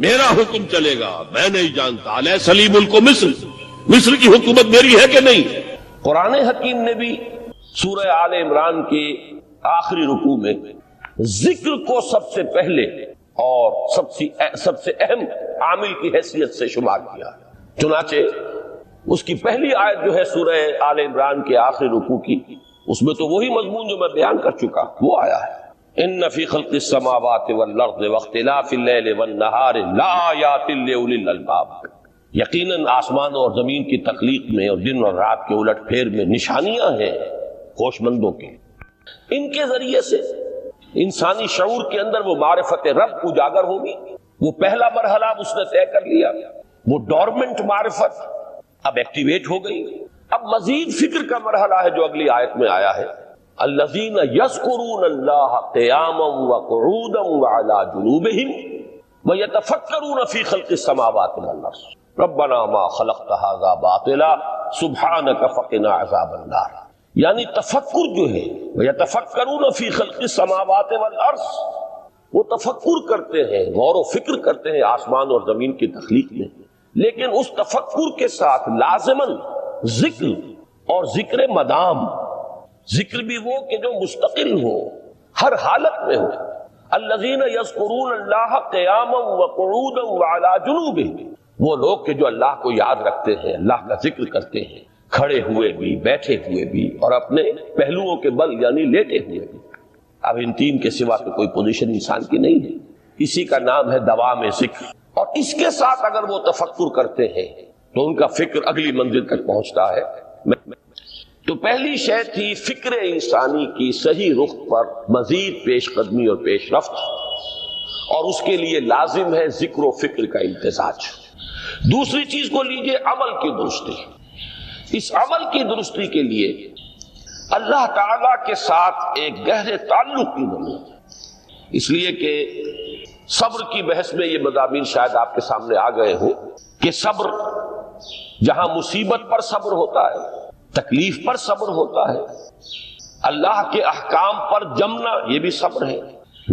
میرا حکم چلے گا، میں نہیں جانتا. الیس لی ملک مصر، مصر کی حکومت میری ہے کہ نہیں؟ قرآن حکیم نے بھی سورہ آل عمران کے آخری رکوع میں ذکر کو سب سے پہلے اور سب سے اہم عامل کی حیثیت سے شمار کیا. چنانچہ اس کی پہلی آیت جو ہے سورہ آل عمران کے آخری رکوع کی، اس میں تو وہی مضمون جو میں بیان کر چکا وہ آیا ہے. ان فی خلق السماوات والارض واختلاف اللیل والنہار لآیات لأولی الالباب، یقیناً آسمان اور زمین کی تخلیق میں اور دن اور رات کے الٹ پھیر میں نشانیاں ہیں ہوش مندوں کے. ان کے ذریعے سے انسانی شعور کے اندر وہ معرفت رب اجاگر ہوگی. وہ پہلا مرحلہ اس نے طے کر لیا، وہ ڈورمنٹ معرفت اب ایکٹیویٹ ہو گئی. اب مزید فکر کا مرحلہ ہے جو اگلی آیت میں آیا ہے، الذین یذکرون اللہ قیاما وقعودا وعلی جنوبہم ویتفکرون فی خلق السماوات والارض ربنا ما خلقت ھذا باطلا سبحانک فقنا عذاب النار. یعنی تفکر جو ہے ویتفکرون فی خلق السماوات والارض، وہ تفکر کرتے ہیں، غور و فکر کرتے ہیں آسمان اور زمین کی تخلیق میں، لیکن اس تفکر کے ساتھ لازماً ذکر اور ذکر مدام ذکر بھی وہ کہ جو مستقل ہو، ہر حالت میں ہو. الذین یذکرون اللہ قیاما وقعودا وعلی جنوبہم، وہ لوگ کہ جو اللہ کو یاد رکھتے ہیں، اللہ کا ذکر کرتے ہیں، کھڑے ہوئے بھی، بیٹھے ہوئے بھی، اور اپنے پہلوؤں کے بل یعنی لیٹے ہوئے بھی. اب ان تین کے سوا تو کوئی پوزیشن انسان کی نہیں ہے. اسی کا نام ہے دوام ذکر. اور اس کے ساتھ اگر وہ تفکر کرتے ہیں تو ان کا فکر اگلی منزل تک پہنچتا ہے. تو پہلی شے تھی فکر انسانی کی صحیح رخ پر مزید پیش قدمی اور پیش رفت، اور اس کے لیے لازم ہے ذکر و فکر کا امتزاج. دوسری چیز کو لیجئے عمل کی درستی. اس عمل کی درستی کے لیے اللہ تعالی کے ساتھ ایک گہرے تعلق کی ضرورت ہے. اس لیے کہ صبر کی بحث میں یہ مضامین شاید آپ کے سامنے آ گئے ہوں کہ صبر، جہاں مصیبت پر صبر ہوتا ہے، تکلیف پر صبر ہوتا ہے، اللہ کے احکام پر جمنا یہ بھی صبر ہے،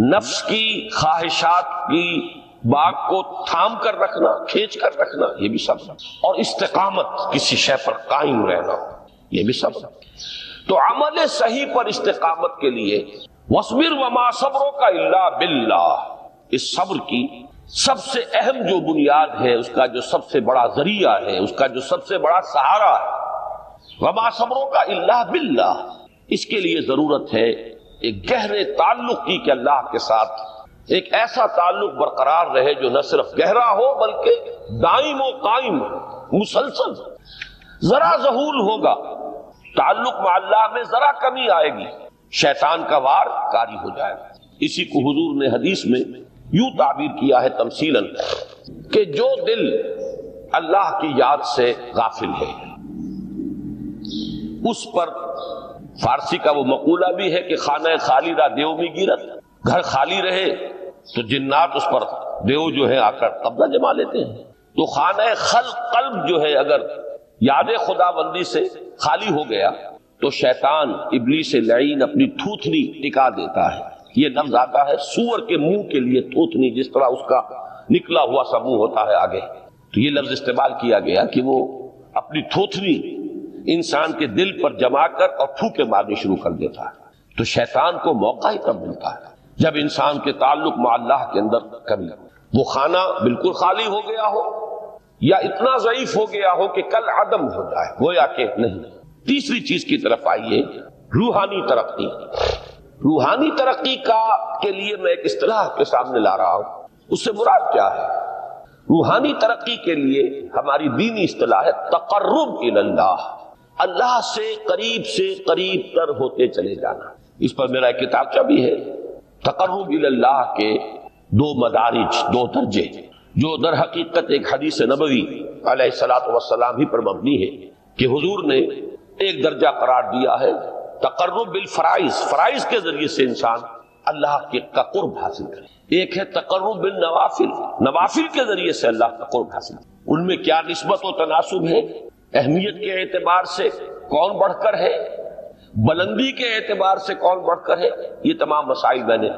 نفس کی خواہشات کی باغ کو تھام کر رکھنا، کھینچ کر رکھنا یہ بھی صبر ہے، اور استقامت کسی شے پر قائم رہنا یہ بھی صبر ہے. تو عمل صحیح پر استقامت کے لیے وَاصْبِرْ وَمَا صَبْرُكَ إِلَّا بِاللَّهِ، اس صبر کی سب سے اہم جو بنیاد ہے، اس کا جو سب سے بڑا ذریعہ ہے، اس کا جو سب سے بڑا سہارا ہے، وَمَا صَبْرُكَ إِلَّا بِاللَّهِ، اس کے لیے ضرورت ہے ایک گہرے تعلق کی کہ اللہ کے ساتھ ایک ایسا تعلق برقرار رہے جو نہ صرف گہرا ہو بلکہ دائم و قائم مسلسل. ذرا ظہول ہوگا تعلق مع اللہ میں، ذرا کمی آئے گی، شیطان کا وار کاری ہو جائے گا. اسی کو حضور نے حدیث میں یوں تعبیر کیا ہے تمثیلاً کہ جو دل اللہ کی یاد سے غافل ہے اس پر، فارسی کا وہ مقولہ بھی ہے کہ خانہ خالی را دیو میں گیرت، گھر خالی رہے تو جنات اس پر دیو جو ہے آ کر قبضہ جما لیتے ہیں. تو خانہ قلب جو ہے اگر یاد خدا بندی سے خالی ہو گیا تو شیطان ابلیس لعین اپنی تھوتنی ٹکا دیتا ہے. یہ لفظ آتا ہے سور کے منہ کے لیے تھوتنی، جس طرح اس کا نکلا ہوا سا منہ ہوتا ہے آگے، تو یہ لفظ استعمال کیا گیا کہ وہ اپنی تھوتنی انسان کے دل پر جما کر اور پھوکے مارنی شروع کر دیتا ہے. تو شیطان کو موقع ہی تب ملتا ہے جب انسان کے تعلق مع اللہ کے اندر کمی، وہ خانہ بالکل خالی ہو گیا ہو یا اتنا ضعیف ہو گیا ہو کہ کل عدم ہو جائے، گویا کہ نہیں. تیسری چیز کی طرف آئیے، روحانی ترقی. روحانی ترقی کے لیے میں ایک اصطلاح آپ کے سامنے لا رہا ہوں. اس سے مراد کیا ہے؟ روحانی ترقی کے لیے ہماری دینی اصطلاح ہے تقرب الی اللہ، اللہ سے قریب تر ہوتے چلے جانا. اس پر میرا ایک کتابچہ بھی ہے. تقرب الی اللہ کے دو مدارج، دو درجے، جو در حقیقت ایک حدیث نبوی علیہ الصلوۃ والسلام ہی پر مبنی ہے کہ حضور نے ایک درجہ قرار دیا ہے تقرب بالفرائض، فرائض کے ذریعے سے انسان اللہ کا قرب حاصل کرے. ایک ہے تقرب بالنوافل، نوافل کے ذریعے سے اللہ کا قرب حاصل کرے. ان میں کیا نسبت و تناسب ہے، اہمیت کے اعتبار سے کون بڑھ کر ہے، بلندی کے اعتبار سے کون بڑھ کر ہے، یہ تمام مسائل میں نے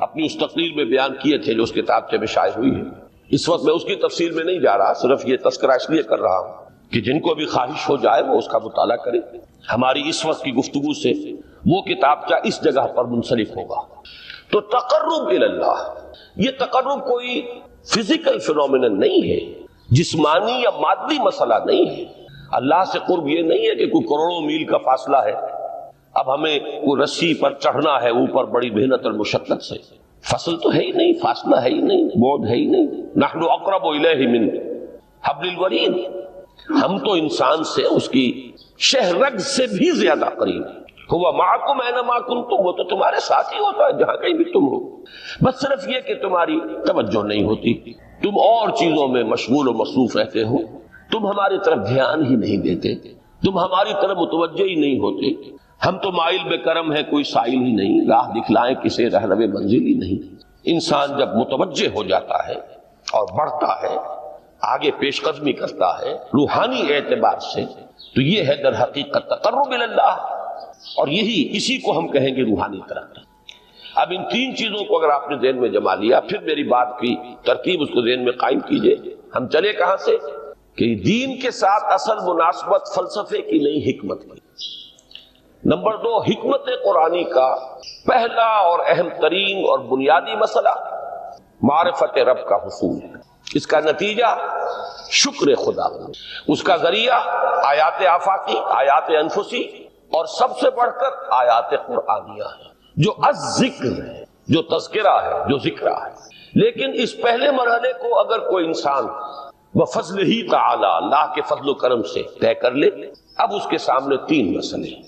اپنی اس تقریر میں بیان کیے تھے جو اس کتاب میں شائع ہوئی ہے. اس وقت میں اس کی تفصیل میں نہیں جا رہا، صرف یہ تذکرہ اس لیے کر رہا ہوں کہ جن کو بھی خواہش ہو جائے وہ اس کا مطالعہ کرے. ہماری اس وقت کی گفتگو سے وہ کتابچہ اس جگہ پر منسلک ہوگا. تو تقرب الی اللہ، یہ تقرب کوئی فزیکل فینومینن نہیں ہے، جسمانی یا مادی مسئلہ نہیں ہے. اللہ سے قرب یہ نہیں ہے کہ کوئی کروڑوں میل کا فاصلہ ہے، اب ہمیں کوئی رسی پر چڑھنا ہے اوپر بڑی محنت اور مشقت سے. فصل تو ہے ہی نہیں، فاصلہ ہے ہی نہیں، بعد ہے ہی نہیں. نحن اقرب الیہ من حبل الورید، ہم تو انسان سے اس کی شہرگ سے بھی زیادہ قریب ہیں. ہوا معکم اینما کنتم، وہ تو تمہارے ساتھ ہی ہوتا ہے جہاں کہیں بھی تم ہو. بس صرف یہ کہ تمہاری توجہ نہیں ہوتی، تم اور چیزوں میں مشغول و مصروف رہتے ہو، تم ہماری طرف دھیان ہی نہیں دیتے، تم ہماری طرف متوجہ ہی نہیں ہوتے. ہم تو مائل بے کرم ہے، کوئی سائل ہی نہیں، راہ دکھلائیں کسے رہنو منزل ہی نہیں. انسان جب متوجہ ہو جاتا ہے اور بڑھتا ہے، آگے پیش قدمی کرتا ہے روحانی اعتبار سے، تو یہ ہے در حقیقت تقرب الی اللہ، اور اسی کو ہم کہیں گے روحانی ترقی. اب ان تین چیزوں کو اگر آپ نے ذہن میں جما لیا، پھر میری بات کی ترتیب اس کو ذہن میں قائم کیجئے. ہم چلے کہاں سے کہ دین کے ساتھ اصل مناسبت فلسفے کی نہیں، حکمت کی. نمبر 2، حکمت قرآنی کا پہلا اور اہم ترین اور بنیادی مسئلہ معرفت رب کا حصول ہے۔ اس کا نتیجہ شکر خدا، اس کا ذریعہ آیات آفاقی، آیات انفسی اور سب سے بڑھ کر آیات قرآنیہ ہے جو الذکر ہے، جو تذکرہ ہے، جو ذکرہ ہے۔ لیکن اس پہلے مرحلے کو اگر کوئی انسان بفضل ہی تعالی، اللہ کے فضل و کرم سے طے کر لے، اب اس کے سامنے 3 مسئلے ہیں۔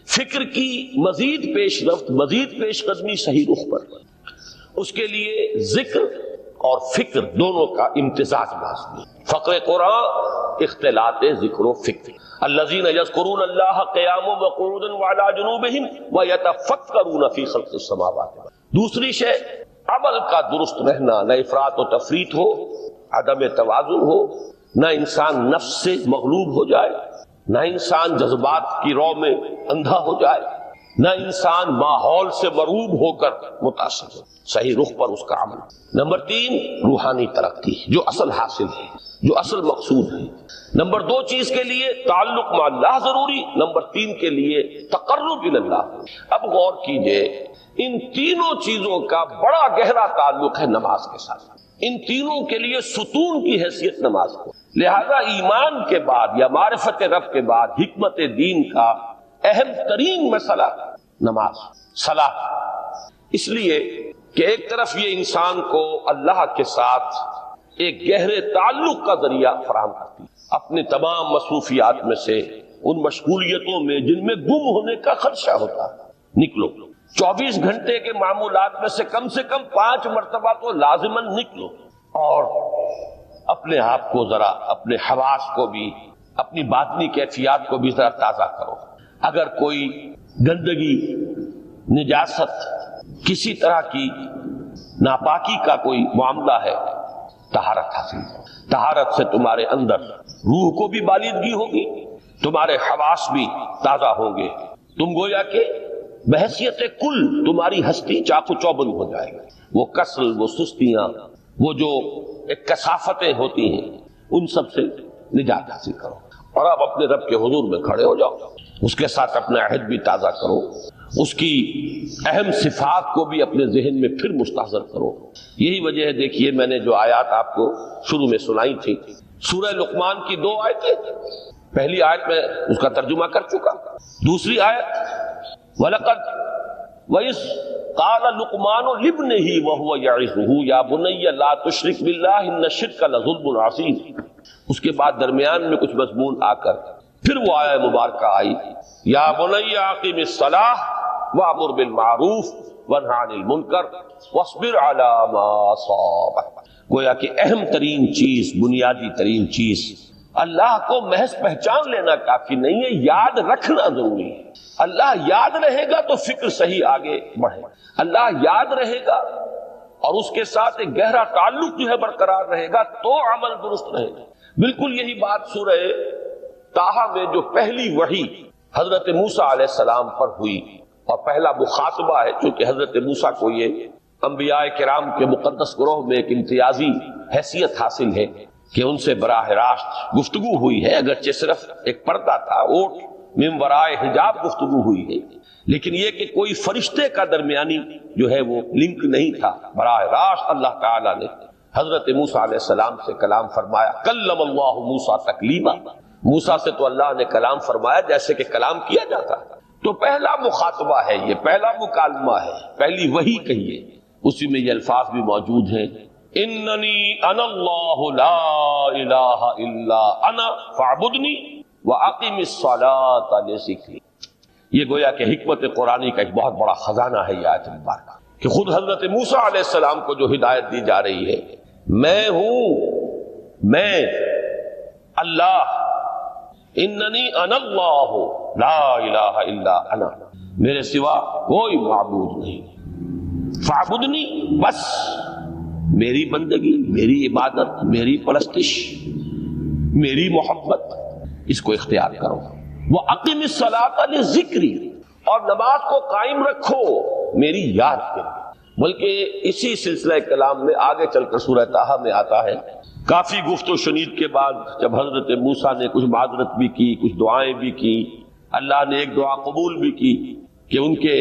فکر کی مزید پیش رفت، مزید پیش قدمی صحیح رخ پر، اس کے لیے ذکر اور فکر دونوں کا امتزاج لازمی۔ فقر قرآن اختلاط ذکر و فکر۔ الذین یذکرون اللہ قیاما وقعودا وعلی جنوبہم ویتفکرون فی خلق السماوات۔ دوسری شے عمل کا درست رہنا، نہ افراط و تفریط ہو، عدم توازن ہو، نہ انسان نفس سے مغلوب ہو جائے، نہ انسان جذبات کی رو میں اندھا ہو جائے، نہ انسان ماحول سے مرعوب ہو کر متاثر ہو، صحیح رخ پر اس کا عمل۔ نمبر 3، روحانی ترقی، جو اصل حاصل ہے، جو اصل مقصود ہے۔ نمبر 2 چیز کے لیے تعلق مع اللہ ضروری، نمبر 3 کے لیے تقرب اللہ۔ اب غور کیجئے، ان تینوں چیزوں کا بڑا گہرا تعلق ہے نماز کے ساتھ۔ ان تینوں کے لیے ستون کی حیثیت نماز کو، لہذا ایمان کے بعد یا معرفت رب کے بعد حکمت دین کا اہم ترین مسئلہ نماز، صلاۃ۔ اس لیے کہ ایک طرف یہ انسان کو اللہ کے ساتھ ایک گہرے تعلق کا ذریعہ فراہم کرتی ہے، اپنے تمام مصروفیات میں سے، ان مشغولیتوں میں جن میں گم ہونے کا خدشہ ہوتا ہے، نکلو۔ 24 گھنٹے کے معمولات میں سے کم 5 مرتبہ تو لازماً نکلو، اور اپنے آپ کو ذرا، اپنے حواس کو بھی، اپنی باطنی کیفیات کو بھی ذرا تازہ کرو۔ اگر کوئی گندگی، نجاست، کسی طرح کی ناپاکی کا کوئی معاملہ ہے، طہارت حاصل کرو۔ طہارت سے تمہارے اندر روح کو بھی بالیدگی ہوگی، تمہارے حواس بھی تازہ ہوں گے، تم گویا کہ بحیثیت کل تمہاری ہستی چاق و چوبند ہو جائے گی۔ وہ کسل، وہ سستیاں، وہ جو ایک کثافتیں ہوتی ہیں، ان سب سے نجات حاصل کرو، اور اب اپنے رب کے حضور میں کھڑے ہو جاؤ، اس کے ساتھ اپنا عہد بھی تازہ کرو، اس کی اہم صفات کو بھی اپنے ذہن میں پھر مستحضر کرو۔ یہی وجہ ہے، دیکھیے میں نے جو آیات آپ کو شروع میں سنائی تھی، سورہ لقمان کی 2 آیتیں، پہلی آیت میں اس کا ترجمہ کر چکا، دوسری آیت وَلَقَدْ وَإِذْ قَالَ لُقْمَانُ لِابْنِهِ وَهُوَ يَعِظُهُ يَا بُنَيَّ لَا تُشْرِكْ بِاللَّهِ إِنَّ الشِّرْكَ لَظُلْمٌ عَظِيمٌ۔ اس کے بعد درمیان میں کچھ مضمون آ کر پھر وہ آیہ مبارکہ آئی، یا بنی اقم الصلاۃ وامر بالمعروف وانہی عن المنکر واصبر علی ما اصابک۔ گویا کہ اہم ترین چیز، بنیادی ترین چیز، اللہ کو محض پہچان لینا کافی نہیں ہے، یاد رکھنا ضروری ہے۔ اللہ یاد رہے گا تو فکر صحیح آگے بڑھے، اللہ یاد رہے گا اور اس کے ساتھ ایک گہرا تعلق جو ہے برقرار رہے گا تو عمل درست رہے گا۔ بالکل یہی بات سورہ طٰہٰ میں جو پہلی وحی حضرت موسیٰ علیہ السلام پر ہوئی، اور پہلا مخاطبہ ہے، چونکہ حضرت موسیٰ کو یہ انبیاء کرام کے مقدس گروہ میں ایک امتیازی حیثیت حاصل ہے کہ ان سے براہ راست گفتگو ہوئی ہے، اگرچہ صرف ایک پردہ تھا، اوٹ من ورائے حجاب گفتگو ہوئی ہے، لیکن یہ کہ کوئی فرشتے کا درمیانی جو ہے وہ لنک نہیں تھا، براہ راست اللہ تعالیٰ نے حضرت موسیٰ علیہ السلام سے کلام فرمایا۔ کلم اللہ موسیٰ تکلیما، موسیٰ سے تو اللہ نے کلام فرمایا جیسے کہ کلام کیا جاتا ہے۔ تو پہلا مخاطبہ ہے، یہ پہلا مکالمہ ہے، پہلی وحی کہیے، اسی میں یہ الفاظ بھی موجود ہیں، اننی انا اللہ لا الہ الا انا فاعبدنی واقم الصلاۃ لذکری۔ یہ گویا کہ حکمت قرآنی کا ایک بہت بڑا خزانہ ہے یہ آیت مبارکہ، کہ خود حضرت موسیٰ علیہ السلام کو جو ہدایت دی جا رہی ہے، میں ہوں، میں اللہ، اننی انا اللہ لا الہ الا انا، میرے سوا کوئی معبود نہیں، فاعبدنی، بس میری بندگی، میری عبادت، میری پرستش، میری محبت، اس کو اختیار کرو۔ وَأَقِمِ الصَّلَاةَ لِذِكْرِي، اور نماز کو قائم رکھو میری یاد کے لیے۔ بلکہ اسی سلسلہ کلام میں آگے چل کر سورہ طٰہٰ میں آتا ہے، کافی گفت و شنید کے بعد جب حضرت موسیٰ نے کچھ معذرت بھی کی، کچھ دعائیں بھی کی، اللہ نے ایک دعا قبول بھی کی کہ ان کے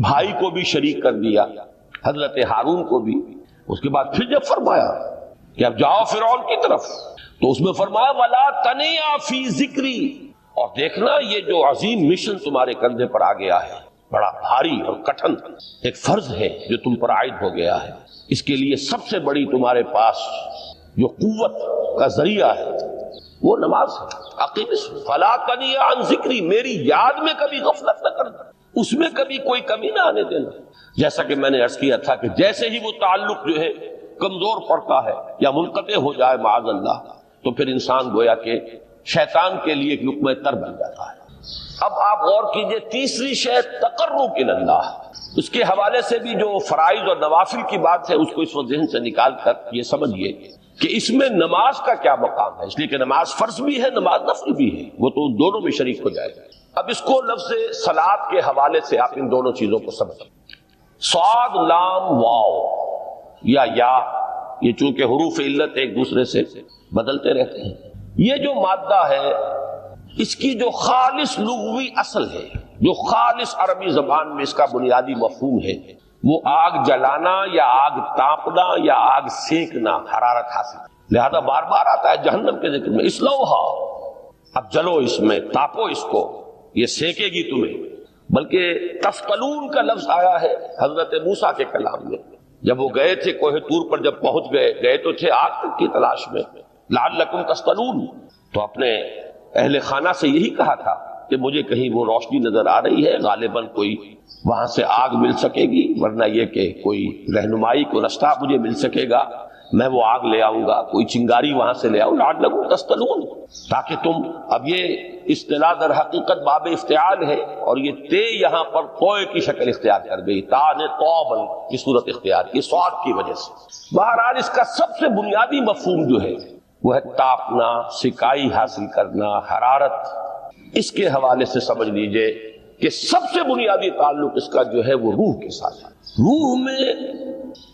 بھائی کو بھی شریک کر دیا، حضرت ہارون کو بھی۔ اس کے بعد پھر جب فرمایا کہ اب جاؤ فرعون کی طرف، تو اس میں فرمایا وَلَا تَنِيَا فِي ذِكْرِي، اور دیکھنا یہ جو عظیم مشن تمہارے کندھے پر آ گیا ہے، بڑا بھاری اور کٹھن ایک فرض ہے جو تم پر عائد ہو گیا ہے، اس کے لیے سب سے بڑی تمہارے پاس جو قوت کا ذریعہ ہے وہ نماز ہے۔ اقیم فَلَا تَنِيَا عَنْ ذِكْرِي، میری یاد میں کبھی غفلت نہ کرنا، اس میں کبھی کوئی کمی نہ آنے دینا۔ جیسا کہ میں نے عرض کیا تھا کہ جیسے ہی وہ تعلق جو ہے کمزور پڑتا ہے یا منقطع ہو جائے معاذ اللہ، تو پھر انسان گویا کہ شیطان کے لیے ایک لقمہ تر بن جاتا ہے۔ اب آپ غور کیجئے، تیسری شے تقرب الی اللہ، اس کے حوالے سے بھی جو فرائض اور نوافل کی بات ہے اس کو اس وقت ذہن سے نکال کر یہ سمجھیے کہ اس میں نماز کا کیا مقام ہے، اس لیے کہ نماز فرض بھی ہے، نماز نفل بھی ہے، وہ تو دونوں میں شریک ہو جائے گا۔ اب اس کو لفظ صلاۃ کے حوالے سے آپ ان دونوں چیزوں کو سمجھیں۔ صاد لام واو یا یہ چونکہ حروف علت ایک دوسرے سے بدلتے رہتے ہیں، یہ جو مادہ ہے اس کی جو خالص لغوی اصل ہے، جو خالص عربی زبان میں اس کا بنیادی مفہوم ہے، وہ آگ جلانا یا آگ تاپنا یا آگ سینکنا، حرارت حاصل۔ لہذا بار بار آتا ہے جہنم کے ذکر میں اسلوہا، اب جلو اس میں، تاپو اس کو، یہ سینکے گی تمہیں۔ بلکہ تفقلون کا لفظ آیا ہے حضرت موسیٰ کے کلام میں، جب وہ گئے تھے کوہ طور پر، جب پہنچ گئے تو تھے آگ کی تلاش میں، لعلکم تسقلون، تو اپنے اہل خانہ سے یہی کہا تھا کہ مجھے کہیں وہ روشنی نظر آ رہی ہے، غالباً کوئی وہاں سے آگ مل سکے گی، ورنہ یہ کہ کوئی رہنمائی کو رستہ مجھے مل سکے گا، میں وہ آگ لے آؤں گا، کوئی چنگاری وہاں سے لے آؤں، لعلکم تسقلون، تاکہ تم، اب یہ اصطلاح در حقیقت باب افتعال ہے، اور یہ تے یہاں پر توئے کی شکل اختیار کر گئی، تا نے توبن کی صورت اختیار کی سواد کی وجہ سے۔ بہرحال اس کا سب سے بنیادی مفہوم جو ہے وہ ہے تاپنا، سکائی حاصل کرنا، حرارت۔ اس کے حوالے سے سمجھ لیجئے کہ سب سے بنیادی تعلق اس کا جو ہے وہ روح کے ساتھ ہے۔ روح میں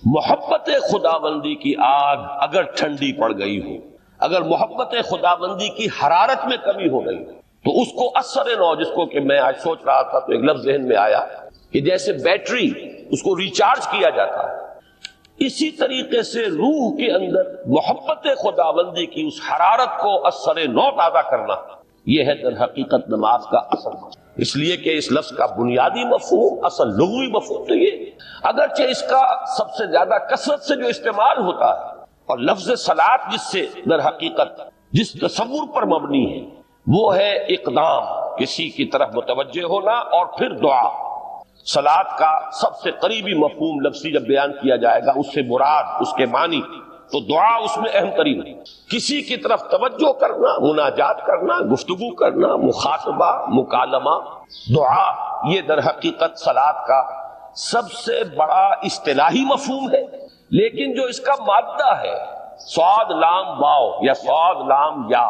محبت خداوندی کی آگ اگر ٹھنڈی پڑ گئی ہو، اگر محبت خداوندی کی حرارت میں کمی ہو گئی تو اس کو اثر نو، جس کو کہ میں آج سوچ رہا تھا تو ایک لفظ ذہن میں آیا کہ جیسے بیٹری اس کو ریچارج کیا جاتا ہے، اسی طریقے سے روح کے اندر محبت خداوندی کی اس حرارت کو اثر نو تازہ کرنا، یہ ہے در حقیقت نماز کا اصل مقصد۔ اس لیے کہ اس لفظ کا بنیادی مفہوم، اصل لغوی مفہوم تو یہ، اگرچہ اس کا سب سے زیادہ کثرت سے جو استعمال ہوتا ہے، اور لفظ صلاۃ جس سے در حقیقت جس تصور پر مبنی ہے وہ ہے اقدام، کسی کی طرف متوجہ ہونا اور پھر دعا۔ صلاۃ کا سب سے قریبی مفہوم لفظی جب بیان کیا جائے گا، اس سے مراد، اس کے معنی، تو دعا اس میں اہم ترین ہے۔ کسی کی طرف توجہ کرنا، مناجات کرنا، گفتگو کرنا، مخاطبہ، مکالمہ، دعا، یہ در حقیقت صلاۃ کا سب سے بڑا اصطلاحی مفہوم ہے۔ لیکن جو اس کا مادہ ہے، صاد لام واو یا صاد لام یا،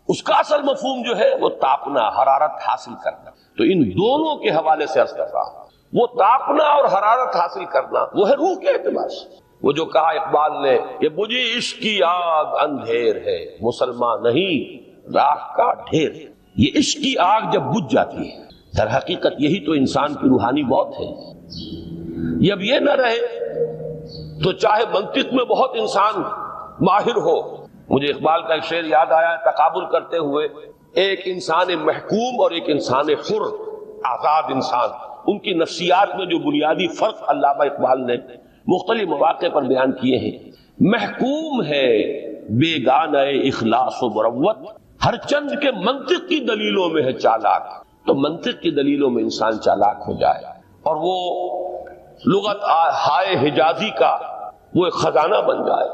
اس کا اصل مفہوم جو ہے وہ تاپنا، حرارت حاصل کرنا۔ تو ان دونوں کے حوالے سے عرض کر رہا ہوں، وہ تاپنا اور حرارت حاصل کرنا وہ ہے روح کے اعتبار سے۔ وہ جو کہا اقبال نے کہ مجھے عشق کی آگ اندھیر ہے، مسلمان نہیں راہ کا ڈھیر، یہ عشق کی آگ جب بجھ جاتی ہے، در حقیقت یہی تو انسان کی روحانی موت ہے۔ جب یہ نہ رہے تو چاہے منطق میں بہت انسان ماہر ہو، مجھے اقبال کا ایک شعر یاد آیا تقابل کرتے ہوئے، ایک انسان محکوم اور ایک انسان حر، آزاد انسان، ان کی نفسیات میں جو بنیادی فرق علامہ اقبال نے مختلف مواقع پر بیان کیے ہیں۔ محکوم ہے بیگانہ اخلاص و مروت، ہر چند کے منطق کی دلیلوں میں ہے چالاک، تو منطق کی دلیلوں میں انسان چالاک ہو جائے اور وہ لغت ہائے حجازی کا وہ ایک خزانہ بن جائے،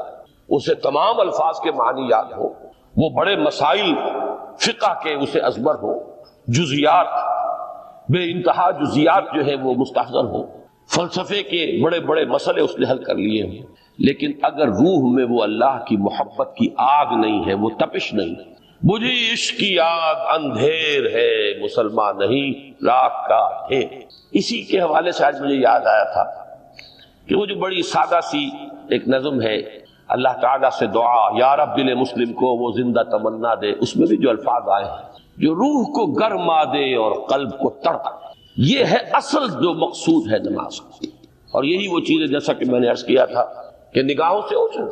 اسے تمام الفاظ کے معنی یاد ہو، وہ بڑے مسائل فقہ کے اسے ازبر ہو، جزیات بے انتہا جزیات جو ہے وہ مستحضر ہو، فلسفے کے بڑے بڑے مسئلے اس نے حل کر لیے ہوں، لیکن اگر روح میں وہ اللہ کی محبت کی آگ نہیں ہے، وہ تپش نہیں ہے، مجھے عشق کی آگ اندھیر ہے، مسلمان نہیں راہ کا ڈھیر۔ اسی کے حوالے سے آج مجھے یاد آیا تھا کہ وہ جو بڑی سادہ سی ایک نظم ہے، اللہ تعالیٰ سے دعا یا رب دل مسلم کو وہ زندہ تمنا دے، اس میں بھی جو الفاظ آئے ہیں جو روح کو گرما دے اور قلب کو تڑپا دے۔ یہ ہے اصل جو مقصود ہے نماز کا، اور یہی وہ چیز ہے جیسا کہ میں نے عرض کیا تھا کہ نگاہوں سے اوجھل